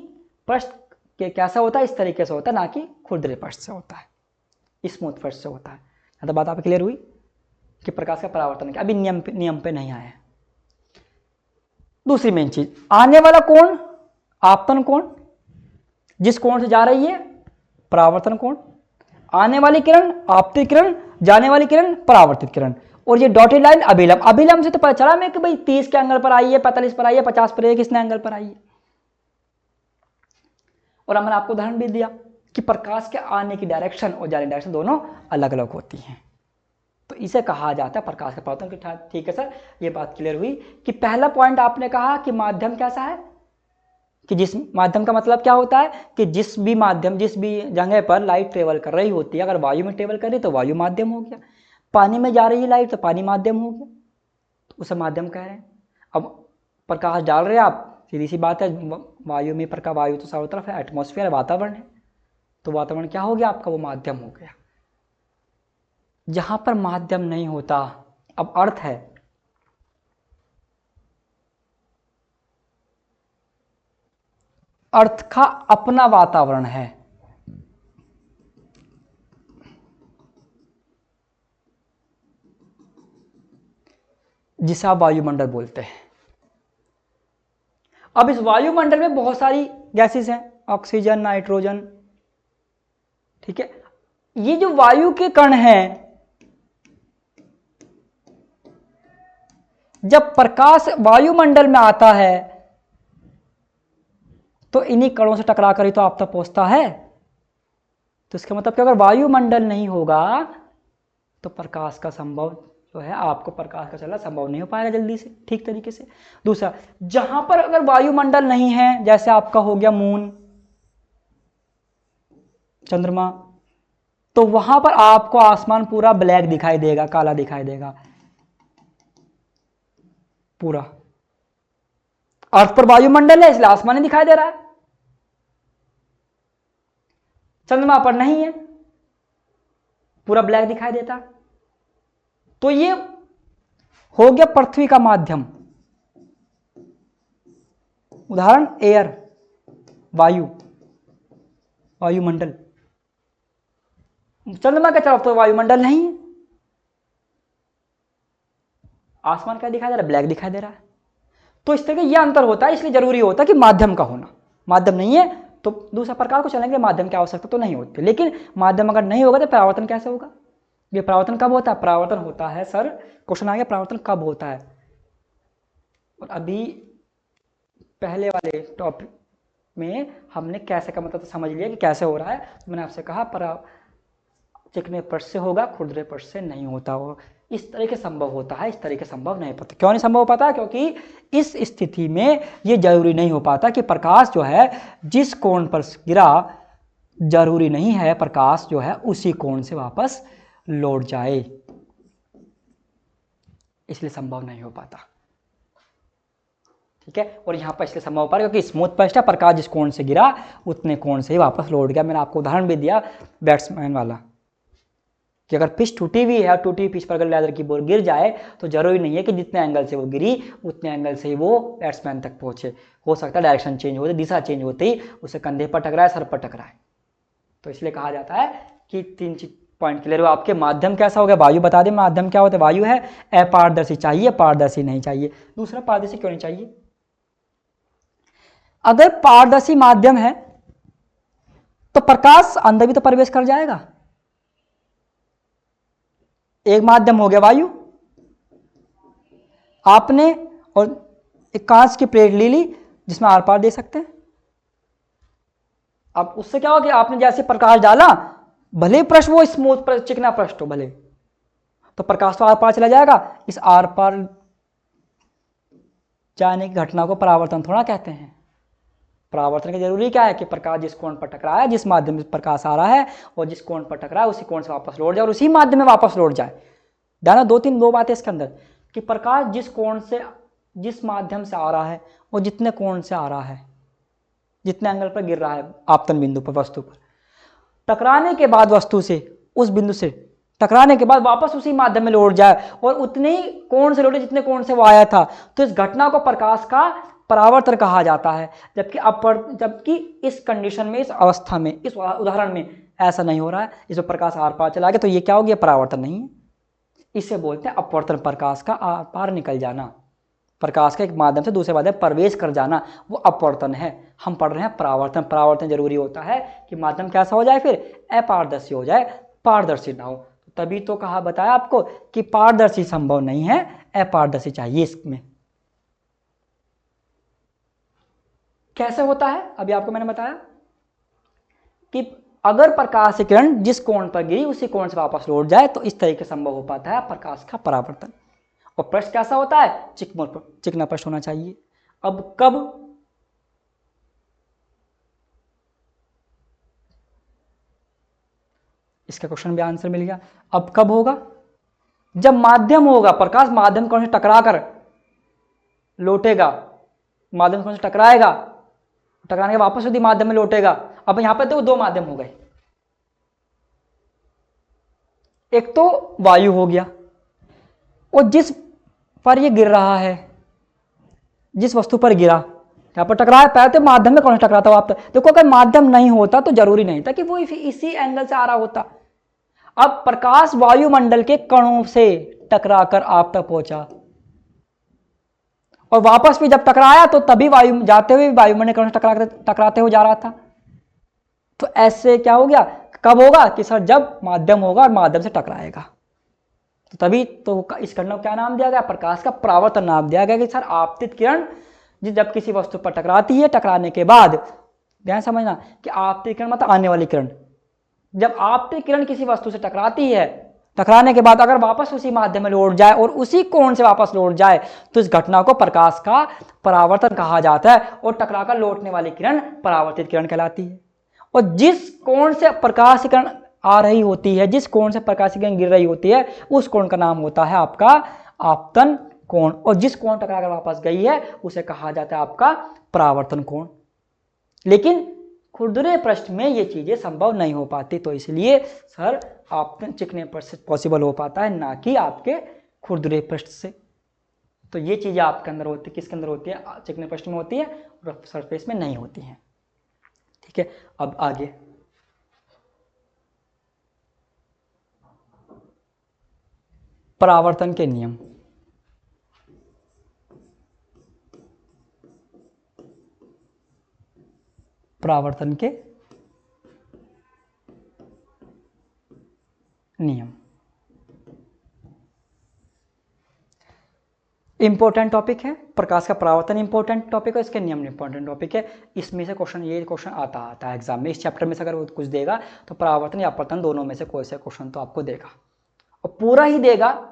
पृष्ठ के कैसा होता है, इस तरीके से होता है, ना कि खुरदरे पृष्ठ से होता है, स्मूथ पृष्ठ से होता है। तो बात आप क्लियर हुई कि प्रकाश का परावर्तन क्या, अभी नियम पे नहीं आए। दूसरी मेन चीज, आने वाला कोण आपतन कोण, जिस कोण से जा रही है परावर्तन कोण, आने वाली किरण आपतित किरण, जाने वाली किरण परावर्तित किरण। और ये डॉटेड लाइन अभिलंब, अभिलंब से तो पता चला मैं कि भाई 30 के एंगल पर आई है, 45 पर आई है, 50 पर आई है, किसने एंगल पर आई है। और मैंने आपको उदाहरण भी दिया कि प्रकाश के आने की डायरेक्शन और जाने की डायरेक्शन दोनों अलग अलग होती हैं। तो इसे कहा जाता है प्रकाश का परावर्तन। ठीक है सर, ये बात क्लियर हुई कि पहला पॉइंट आपने कहा कि माध्यम कैसा है, कि जिस माध्यम का मतलब क्या होता है कि जिस भी माध्यम, जिस भी जगह पर लाइट ट्रेवल कर रही होती है, अगर वायु में ट्रेवल कर रही तो वायु माध्यम हो गया, पानी में जा रही है लाइट तो पानी माध्यम हो गया, तो उसे माध्यम कह रहे हैं। अब प्रकाश डाल रहे हैं आप, सीधी सी बात है, वायु में प्रकाश, वायु तो चारों तरफ है, एटमॉस्फेयर वातावरण है, तो वातावरण क्या हो गया आपका, वो माध्यम हो गया। जहां पर माध्यम नहीं होता, अब अर्थ है, अर्थ का अपना वातावरण है, जिसे आप वायुमंडल बोलते हैं। अब इस वायुमंडल में बहुत सारी गैसेस हैं, ऑक्सीजन, नाइट्रोजन, ठीक है। ये जो वायु के कण हैं, जब प्रकाश वायुमंडल में आता है तो इन्हीं कणों से टकरा कर ही तो आप तक पहुंचता है। तो इसका मतलब कि अगर वायुमंडल नहीं होगा तो प्रकाश का संभव जो है, आपको प्रकाश का चलना संभव नहीं हो पाएगा जल्दी से, ठीक तरीके से। दूसरा, जहां पर अगर वायुमंडल नहीं है, जैसे आपका हो गया मून, चंद्रमा, तो वहां पर आपको आसमान पूरा ब्लैक दिखाई देगा, काला दिखाई देगा पूरा। अर्थ पर वायुमंडल है इसलिए आसमान ही दिखाई दे रहा है, चंद्रमा पर नहीं है, पूरा ब्लैक दिखाई देता। तो ये हो गया पृथ्वी का माध्यम, उदाहरण एयर, वायु, वायुमंडल। चंद्रमा की तरफ तो वायुमंडल नहीं है, आसमान क्या दिखाई दे रहा है, ब्लैक दिखाई दे रहा है। तो इस तरह का यह अंतर होता है, इसलिए जरूरी होता है कि माध्यम का होना। माध्यम नहीं है तो दूसरा प्रकार को चलने के लिए माध्यम की आवश्यकता तो नहीं होती, लेकिन माध्यम अगर नहीं होगा तो परावर्तन कैसे होगा। ये परावर्तन कब होता है, परावर्तन होता है सर, क्वेश्चन आ गया परावर्तन कब होता है। और अभी पहले वाले टॉपिक में हमने कैसे का मतलब तो समझ लिया कि कैसे हो रहा है। तो मैंने आपसे कहा चिकने पृष्ठ से होगा, खुरदरे पृष्ठ से नहीं होता हो। इस तरह के संभव होता है, इस तरह के संभव नहीं पता। क्यों नहीं संभव हो पाता, क्योंकि इस स्थिति में ये जरूरी नहीं हो पाता कि प्रकाश जो है जिस कोण पर गिरा, जरूरी नहीं है प्रकाश जो है उसी कोण से वापस लौट जाए, इसलिए संभव नहीं हो पाता। ठीक है, और यहाँ पर इसलिए संभव हो पा रहा क्योंकि स्मूथ पस्ट है, प्रकाश जिस कोण से गिरा उतने कोण से ही वापस लौट गया। मैंने आपको उदाहरण भी दिया बैट्समैन वाला कि अगर पिच टूटी हुई है, टूटी पिच पर अगर लेदर की बॉल गिर जाए तो जरूरी नहीं है कि जितने एंगल से वो गिरी उतने एंगल से ही वो बैट्समैन तक पहुंचे। हो सकता है डायरेक्शन चेंज होते, दिशा चेंज होते ही उसे कंधे पर टकराए, सर पर टकराए। तो इसलिए कहा जाता है कि 3 पॉइंट क्लियर हो आपके। माध्यम कैसा हो गया, वायु बता दें माध्यम क्या होता है। वायु है, अपारदर्शी चाहिए, पारदर्शी नहीं चाहिए। दूसरा, पारदर्शी क्यों नहीं चाहिए? अगर पारदर्शी माध्यम है तो प्रकाश अंदर भी तो प्रवेश कर जाएगा। एक माध्यम हो गया वायु, आपने और एक कांच की प्लेट ले ली जिसमें आर पार दे सकते हैं। अब उससे क्या हो कि आपने जैसे प्रकाश डाला, भले पृष्ठ वो स्मूथ चिकना पृष्ठ हो भले, तो प्रकाश तो आर पार चला जाएगा। इस आर पार जाने की घटना को परावर्तन थोड़ा कहते हैं। परावर्तन की जरूरी क्या है कि प्रकाश जिस कोण पर टकराया है, जिस माध्यम से प्रकाश आ रहा है और जिस कोण पर टकराया उसी कोण से वापस लौट जाए और उसी माध्यम में वापस लौट जाए। ध्यान, दो बातें इसके अंदर कि प्रकाश जिस कोण से, जिस माध्यम से आ रहा है और जितने कोण से आ रहा है, जितने एंगल पर गिर रहा है आपतन बिंदु पर, वस्तु पर टकराने के बाद, वस्तु से उस बिंदु से टकराने के बाद वापस उसी माध्यम में लौट जाए और उतने ही कोण से लौटे जितने कोण से वो आया था, तो इस घटना को प्रकाश का परावर्तन कहा जाता है। जबकि इस कंडीशन में, इस अवस्था में, इस उदाहरण में ऐसा नहीं हो रहा है, इसमें प्रकाश आर पार चला गया, तो ये क्या हो गया, परावर्तन नहीं है। इसे बोलते हैं अपवर्तन, प्रकाश का आर पार निकल जाना, प्रकाश के एक माध्यम से दूसरे माध्यम प्रवेश कर जाना, वो अपवर्तन है। हम पढ़ रहे हैं परावर्तन। परावर्तन जरूरी होता है कि माध्यम कैसा हो जाए, फिर अपारदर्शी हो जाए, पारदर्शी ना हो। तभी तो कहा, बताया आपको कि पारदर्शी संभव नहीं है, अपारदर्शी चाहिए। इसमें कैसे होता है, अभी आपको मैंने बताया कि अगर प्रकाश की किरण जिस कोण पर गिरी उसी कोण से वापस लौट जाए तो इस तरीके संभव हो पाता है प्रकाश का परावर्तन। और पृष्ठ कैसा होता है, चिकना पृष्ठ होना चाहिए। अब कब, इसका क्वेश्चन भी आंसर मिल गया। अब कब होगा, जब माध्यम होगा, प्रकाश माध्यम कोण से टकरा कर लौटेगा, माध्यम कोण से टकराएगा, टकराने के वापस यदि माध्यम में लौटेगा। अब यहां पर देखो दो माध्यम हो गए, एक तो वायु हो गया और जिस पर ये गिर रहा है, जिस वस्तु पर गिरा, यहां पर टकराया, पहले तो माध्यम में कौन सा टकराता हुआ, आप देखो अगर माध्यम नहीं होता तो जरूरी नहीं था कि वो इसी एंगल से आ रहा होता। अब प्रकाश वायुमंडल के कणों से टकराकर आप तक पहुंचा और वापस भी जब टकराया तो तभी वायु जाते हुए वायुमंडल कणों से टकराते हुए जा रहा था। तो ऐसे क्या हो गया, कब होगा कि सर जब माध्यम होगा और माध्यम से टकराएगा, तो तभी तो इस घटना को क्या नाम दिया गया, प्रकाश का परावर्तन नाम दिया गया। कि सर आपतित किरण जब किसी वस्तु पर टकराती है, टकराने के बाद ध्यान समझना कि आपतित किरण मतलब आने वाली किरण, जब आपतित किरण किसी वस्तु से टकराती है, टकराने के बाद अगर वापस उसी माध्यम में लौट जाए और उसी कोण से वापस लौट जाए तो इस घटना को प्रकाश का परावर्तन कहा जाता है। और टकराकर लौटने वाली किरण परावर्तित किरण कहलाती है। और जिस कोण से प्रकाश की किरण आ रही होती है, जिस कोण से प्रकाश की किरण गिर रही होती है, उस कोण का नाम होता है आपका आपतन कोण। और जिस कोण टकराकर वापस गई है उसे कहा जाता है आपका परावर्तन कोण। लेकिन खुरदुरे पृष्ठ में ये चीजें संभव नहीं हो पाती, तो इसलिए सर आपतन चिकने पृष्ठ से पॉसिबल हो पाता है, ना कि आपके खुरदुरे पृष्ठ से। तो ये चीजें आपके अंदर होती है, किसके अंदर होती है, चिकने पृष्ठ में होती है, रफ सरफेस में नहीं होती है। ठीक है, अब आगे परावर्तन के नियम। परावर्तन के नियम इंपॉर्टेंट टॉपिक है। प्रकाश का परावर्तन इंपॉर्टेंट टॉपिक है, इसके नियम इंपॉर्टेंट टॉपिक है। इसमें से ये क्वेश्चन आता है एग्जाम में। इस चैप्टर में से अगर वो कुछ देगा तो परावर्तन या अपवर्तन दोनों में से कोई से क्वेश्चन तो आपको देगा, और पूरा ही देगा,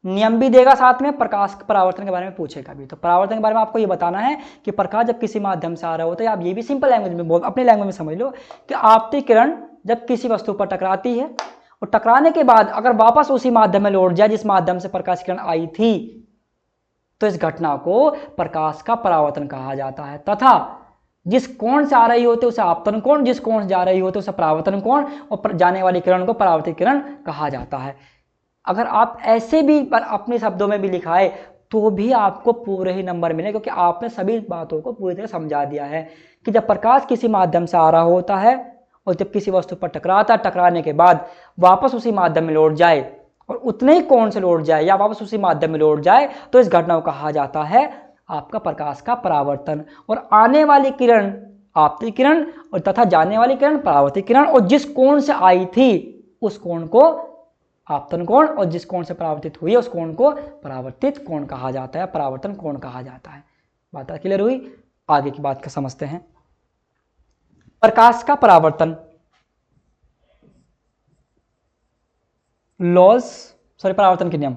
नियम भी देगा, साथ में प्रकाश परावर्तन के बारे में पूछेगा भी। तो परावर्तन के बारे में आपको ये बताना है कि प्रकाश जब किसी माध्यम से आ रहा होता है, आप ये भी सिंपल लैंग्वेज में अपने लैंग्वेज में समझ लो कि आपतित किरण जब किसी वस्तु पर टकराती है और टकराने के बाद अगर वापस उसी माध्यम में लौट जाए जिस माध्यम से प्रकाश किरण आई थी, तो इस घटना को प्रकाश का परावर्तन कहा जाता है। तथा जिस कोण से आ रही होती है उसे आपतन कोण, जिस कोण से जा रही होती है उसे परावर्तन कोण, और जाने वाली किरण को परावर्तित किरण कहा जाता है। अगर आप ऐसे भी अपने शब्दों में भी लिखाए तो भी आपको पूरे ही नंबर मिले, क्योंकि आपने सभी बातों को पूरी तरह समझा दिया है कि जब प्रकाश किसी माध्यम से आ रहा होता है और जब किसी वस्तु पर टकराता है, टकराने के बाद वापस उसी माध्यम में लौट जाए और उतने ही कोण से लौट जाए या वापस उसी माध्यम में लौट जाए, तो इस घटना को कहा जाता है आपका प्रकाश का परावर्तन। और आने वाली किरण आपतित किरण और तथा जाने वाली किरण परावर्तित किरण, और जिस कोण से आई थी उस कोण को आपतन कोण और जिस कोण से परावर्तित हुई है उस कोण को परावर्तित कोण कहा जाता है, परावर्तन कोण कहा जाता है। बात क्लियर हुई? आगे की बात का समझते हैं। प्रकाश का परावर्तन, परावर्तन के नियम,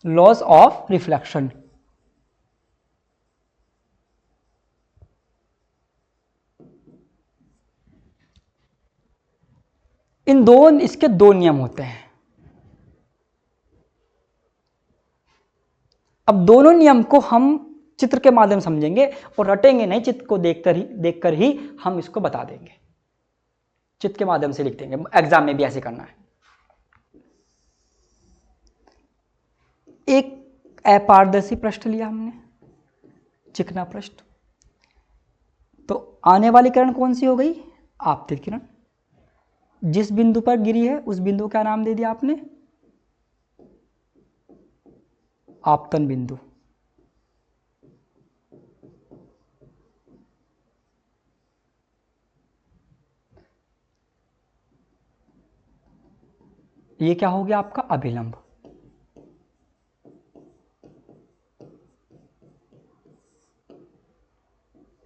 लॉज ऑफ रिफ्लेक्शन। इसके दो नियम होते हैं। अब दोनों नियम को हम चित्र के माध्यम समझेंगे और रटेंगे नहीं, चित्र को देखकर ही हम इसको बता देंगे, चित्र के माध्यम से लिख देंगे। एग्जाम में भी ऐसे करना है। एक अपारदर्शी पृष्ठ लिया हमने, चिकना पृष्ठ, तो आने वाली किरण कौन सी हो गई? आपतित किरण। जिस बिंदु पर गिरी है उस बिंदु का नाम दे दिया आपने आपतन बिंदु। ये क्या हो गया आपका? अभिलंब।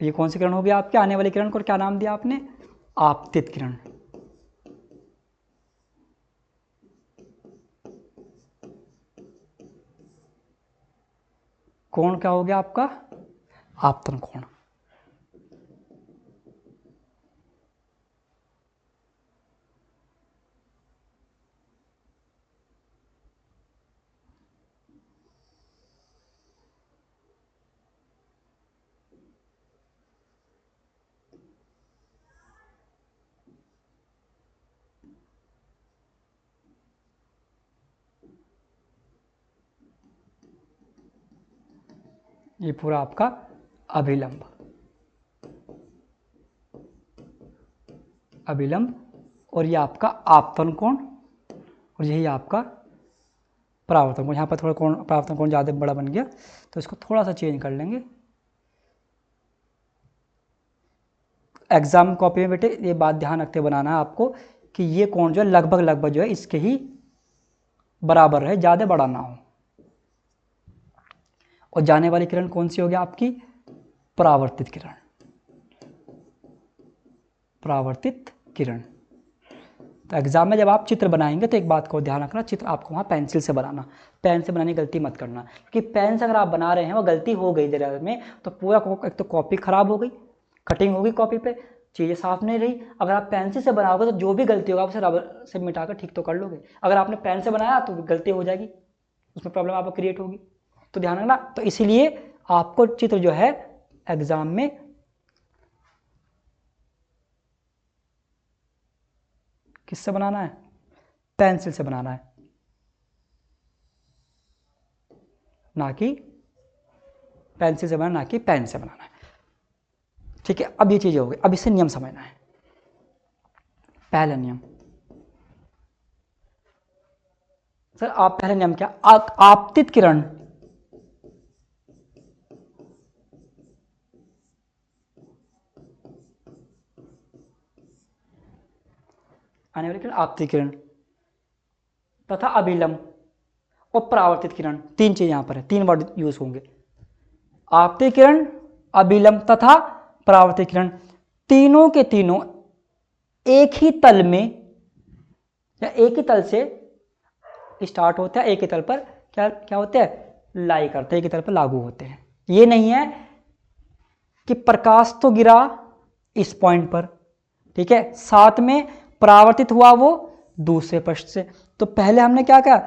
ये कौन सी किरण हो गया आपके? आने वाली किरण को क्या नाम दिया आपने? आपतित किरण। कोण क्या हो गया आपका? आपतन कोण। ये पूरा आपका अभिलंब, और ये आपका आपतन कोण, और यही आपका परावर्तन कोण। यहाँ पर थोड़ा कोण, परावर्तन कोण ज़्यादा बड़ा बन गया तो इसको थोड़ा सा चेंज कर लेंगे। एग्जाम कॉपी में बेटे ये बात ध्यान रखते बनाना है आपको कि ये कोण जो है लगभग जो है इसके ही बराबर रहे, ज़्यादा बड़ा ना हो। और जाने वाली किरण कौन सी होगी आपकी? परावर्तित किरण। परावर्तित किरण। तो एग्जाम में जब आप चित्र बनाएंगे तो एक बात को ध्यान रखना, चित्र आपको वहाँ पेंसिल से बनाना, पेन से बनाने की गलती मत करना, क्योंकि पेन से अगर आप बना रहे हैं वो गलती हो गई जरा में तो पूरा एक तो कॉपी खराब हो गई, कटिंग होगी कॉपी पे, चीज़ें साफ नहीं रही। अगर आप पेंसिल से बनाओगे तो जो भी गलती होगा आप उसे रबर से मिटाकर ठीक तो कर लोगे। अगर आपने पेन से बनाया तो गलती हो जाएगी, उसमें प्रॉब्लम आपको क्रिएट होगी। तो ध्यान रखना। तो इसीलिए आपको चित्र जो है एग्जाम में किससे बनाना है? पेंसिल से बनाना है, ना कि पेंसिल से बनाना, ना कि पेन से बनाना है। ठीक है, अब ये चीजें हो गई। अब इसे नियम समझना है। पहला नियम सर, आप पहला नियम क्या? आपतित किरण आने वाली किरण आपतित किरण तथा अभिलंब और परावर्तित किरण, तीन चीज यहां पर है, तीन वर्ड यूज होंगे। आपतित किरण, अभिलंब तथा परावर्तित किरण, तीनों के तीनों एक ही तल में या एक ही तल से स्टार्ट होते हैं, एक ही तल पर क्या होते हैं? लाई करते हैं, एक ही तल पर लागू होते हैं। ये नहीं है कि प्रकाश तो गिरा इस पॉइंट पर, ठीक है, साथ में परावर्तित हुआ वो दूसरे पृष्ठ से। तो पहले हमने क्या कहा,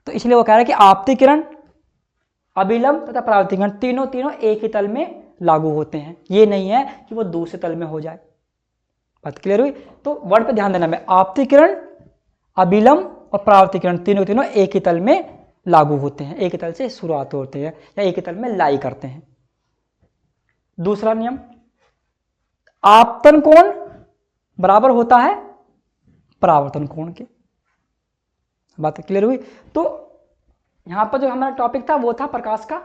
तो इसलिए वो कह रहा है कि आपतित किरण, अभिलंब तथा परावर्तित किरण तीनों एक ही तल में लागू होते हैं। ये नहीं है कि वो दूसरे तल में हो जाए। बात क्लियर हुई? तो वर्ड पे ध्यान देना में, आपतित किरण, अभिलंब और परावर्तित किरण तीनों एक ही तल में लागू होते हैं, एक ही तल से शुरुआत होते हैं या एक ही तल में लाई करते हैं। दूसरा नियम, आपतन कोण बराबर होता है परावर्तन कोण के। बात क्लियर हुई? तो यहां पर जो हमारा टॉपिक था वो था प्रकाश का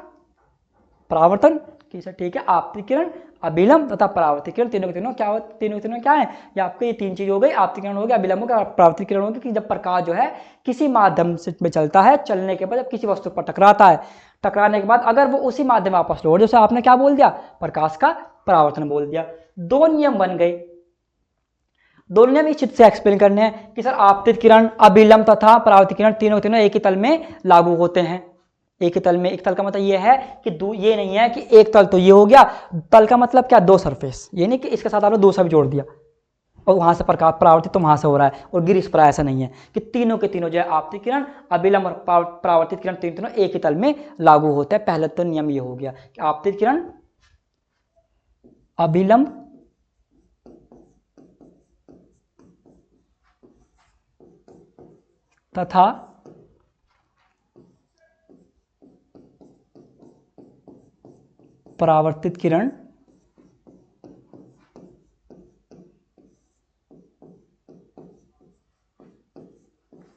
परावर्तन की सर, ठीक है। आपतित किरण, अभिलंब तथा परावर्तित किरण तीनों क्या है, ये आपके ये तीन चीज हो गई। आपतित किरण हो गया, अभिलंब हो गया, परावर्तित किरण हो गया। कि जब प्रकाश जो है किसी माध्यम से में चलता है, चलने के बाद जब किसी वस्तु पर टकराता है, टकराने के बाद अगर वो उसी माध्यम में वापस लौट, जैसे आपने क्या बोल दिया, प्रकाश का परावर्तन बोल दिया। दो नियम बन गए, दोनों नियम इस चित्र से एक्सप्लेन करने हैं कि सर आपतित किरण, अभिलंब तथा परावर्तित किरण तीनों एक ही तल में लागू होते हैं। एक ही तल में, एक तल का मतलब ये है कि ये नहीं है कि एक तल तो ये हो गया, तल का मतलब क्या, दो सरफेस। ये नहीं कि इसके साथ आपने दूसरा भी जोड़ दिया और वहां से प्रकाश परावर्तित तो वहां से हो रहा है और गिर इस पर, ऐसा नहीं है कि तीनों के तीनों जो है आपतित किरण, अभिलंब और परावर्तित किरण तीनों एक ही तल में लागू होते हैं। पहले तो नियम ये हो गया कि आपतित किरण, अभिलंब तथा परावर्तित किरण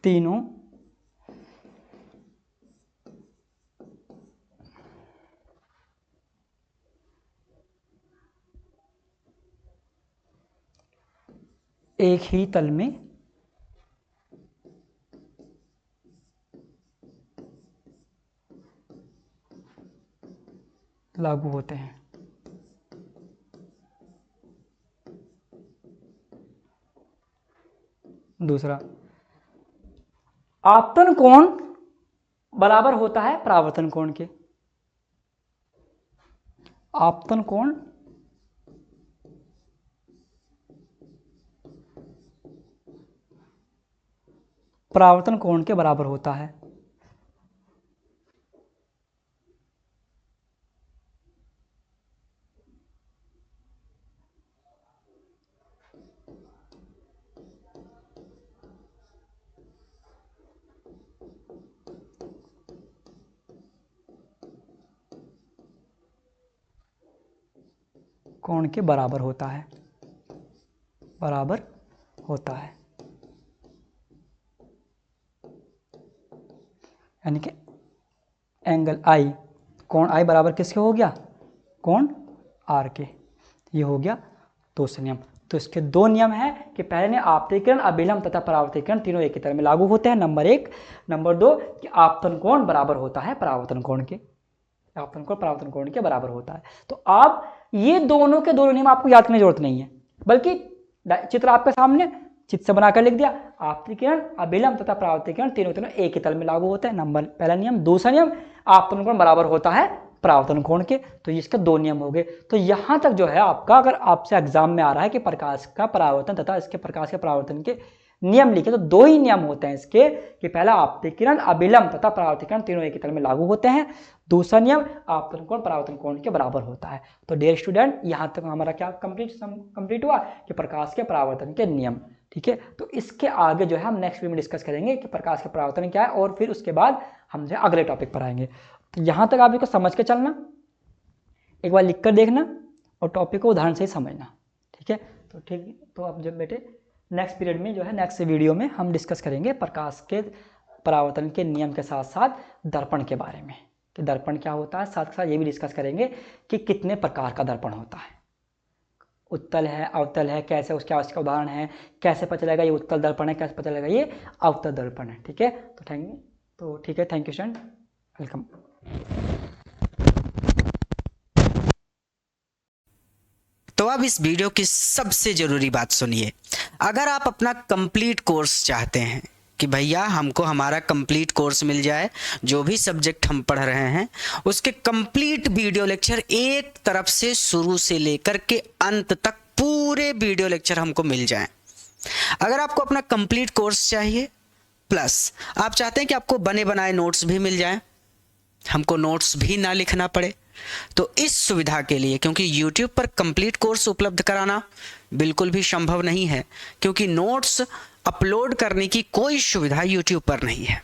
तीनों एक ही तल में लागू होते हैं। दूसरा, आपतन कोण बराबर होता है परावर्तन कोण के। आपतन कोण परावर्तन कोण के बराबर होता है। कोण के बराबर होता है, बराबर होता है। यानी कि एंगल आई, कोण आई बराबर किसके हो गया, कोण आर के। ये हो गया दूसरा नियम। तो इसके दो नियम है कि पहले ने आपतित किरण, अभिलंब तथा परावर्तित किरण तीनों एक ही तरह में लागू होते हैं, नंबर एक। नंबर दो कि आपतन कोण बराबर होता है परावर्तन कोण के, आपतन कोण परावर्तन कोण के बराबर होता है। तो आप ये दोनों के दोनों नियम आपको याद करने की जरूरत नहीं है, बल्कि चित्र आपके सामने, चित्र से बनाकर लिख दिया, आपतित किरण, अभिलंब तथा परावर्तित किरण तीनों एक ही तल में लागू होते हैं, नंबर पहला नियम। दूसरा नियम, आपतन कोण बराबर होता है परावर्तन कोण के। तो इसके दो नियम हो गए। तो यहां तक जो है आपका, अगर आपसे एग्जाम में आ रहा है कि प्रकाश का परावर्तन तथा इसके प्रकाश के परावर्तन के नियम लिखे, तो दो ही नियम होते हैं इसके कि पहला आपतित किरण, अभिलंब तथा परावर्तित किरण तीनों एक ही तल में लागू होते हैं। दूसरा नियम, आपतन कोण परावर्तन कोण के बराबर होता है। तो डियर स्टूडेंट, यहां तक हमारा क्या कंप्लीट हुआ कि प्रकाश के परावर्तन के नियम, ठीक है। तो इसके आगे जो है हम नेक्स्ट वीडियो में डिस्कस करेंगे कि प्रकाश का परावर्तन क्या है, और फिर उसके बाद हम जो है अगले टॉपिक पर आएंगे। तो यहां तक आप इसको समझ के चलना, एक बार लिख कर देखना और टॉपिक को उदाहरण से ही समझना, ठीक है। तो ठीक, तो अब जब बेटे नेक्स्ट पीरियड में जो है, नेक्स्ट वीडियो में हम डिस्कस करेंगे प्रकाश के परावर्तन के नियम के साथ साथ दर्पण के बारे में, कि दर्पण क्या होता है। साथ साथ ये भी डिस्कस करेंगे कि कितने प्रकार का दर्पण होता है, उत्तल है, अवतल है, कैसे उसका उदाहरण है, कैसे पता चलेगा ये उत्तल दर्पण है, कैसे पता चलेगा ये अवतल दर्पण है, ठीक है। तो ठीक है, थैंक यू स्टूडेंट, वेलकम। तो अब इस वीडियो की सबसे ज़रूरी बात सुनिए। अगर आप अपना कंप्लीट कोर्स चाहते हैं कि भैया हमको हमारा कंप्लीट कोर्स मिल जाए, जो भी सब्जेक्ट हम पढ़ रहे हैं उसके कंप्लीट वीडियो लेक्चर एक तरफ से शुरू से लेकर के अंत तक पूरे वीडियो लेक्चर हमको मिल जाएं, अगर आपको अपना कंप्लीट कोर्स चाहिए प्लस आप चाहते हैं कि आपको बने बनाए नोट्स भी मिल जाएं, हमको नोट्स भी ना लिखना पड़े, तो इस सुविधा के लिए, क्योंकि YouTube पर कंप्लीट कोर्स उपलब्ध कराना बिल्कुल भी संभव नहीं है, क्योंकि नोट्स अपलोड करने की कोई सुविधा YouTube पर नहीं है।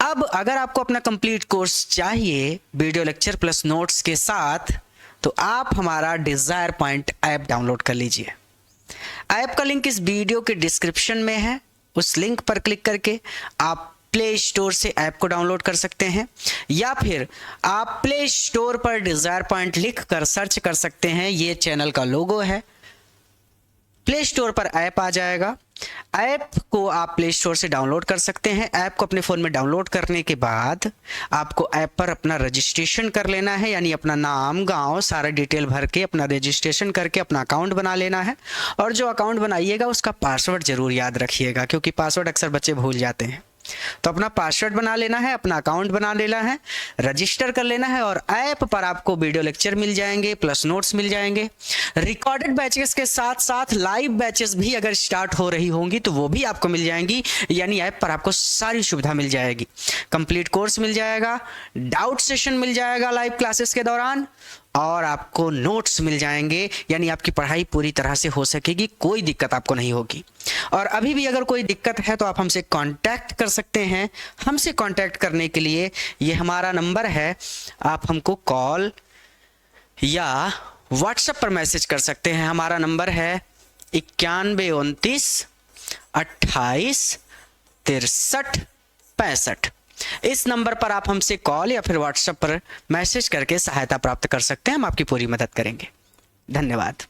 अब अगर आपको अपना कंप्लीट कोर्स चाहिए वीडियो लेक्चर प्लस नोट्स के साथ, तो आप हमारा डिजायर पॉइंट ऐप डाउनलोड कर लीजिए। ऐप का लिंक इस वीडियो के डिस्क्रिप्शन में है, उस लिंक पर क्लिक करके आप प्ले स्टोर से ऐप को डाउनलोड कर सकते हैं, या फिर आप प्ले स्टोर पर डिजायर पॉइंट लिख कर सर्च कर सकते हैं। ये चैनल का लोगो है, प्ले स्टोर पर ऐप आ जाएगा। ऐप को आप प्ले स्टोर से डाउनलोड कर सकते हैं। ऐप को अपने फ़ोन में डाउनलोड करने के बाद आपको ऐप पर अपना रजिस्ट्रेशन कर लेना है, यानी अपना नाम, गांव, सारा डिटेल भर के अपना रजिस्ट्रेशन करके अपना अकाउंट बना लेना है। और जो अकाउंट बनाइएगा उसका पासवर्ड ज़रूर याद रखिएगा, क्योंकि पासवर्ड अक्सर बच्चे भूल जाते हैं। तो अपना पासवर्ड बना लेना है, अपना अकाउंट बना लेना है, रजिस्टर कर लेना है, और ऐप पर आपको वीडियो लेक्चर मिल जाएंगे प्लस नोट्स मिल जाएंगे। रिकॉर्डेड बैचेस के साथ साथ लाइव बैचेस भी अगर स्टार्ट हो रही होंगी तो वो भी आपको मिल जाएंगी, यानी ऐप पर आपको सारी सुविधा मिल जाएगी। कंप्लीट कोर्स मिल जाएगा, डाउट सेशन मिल जाएगा लाइव क्लासेस के दौरान, और आपको नोट्स मिल जाएंगे, यानी आपकी पढ़ाई पूरी तरह से हो सकेगी, कोई दिक्कत आपको नहीं होगी। और अभी भी अगर कोई दिक्कत है तो आप हमसे कांटेक्ट कर सकते हैं। हमसे कांटेक्ट करने के लिए ये हमारा नंबर है, आप हमको कॉल या व्हाट्सएप पर मैसेज कर सकते हैं। हमारा नंबर है 9129 28 63 65। इस नंबर पर आप हमसे कॉल या फिर व्हाट्सएप पर मैसेज करके सहायता प्राप्त कर सकते हैं, हम आपकी पूरी मदद करेंगे। धन्यवाद।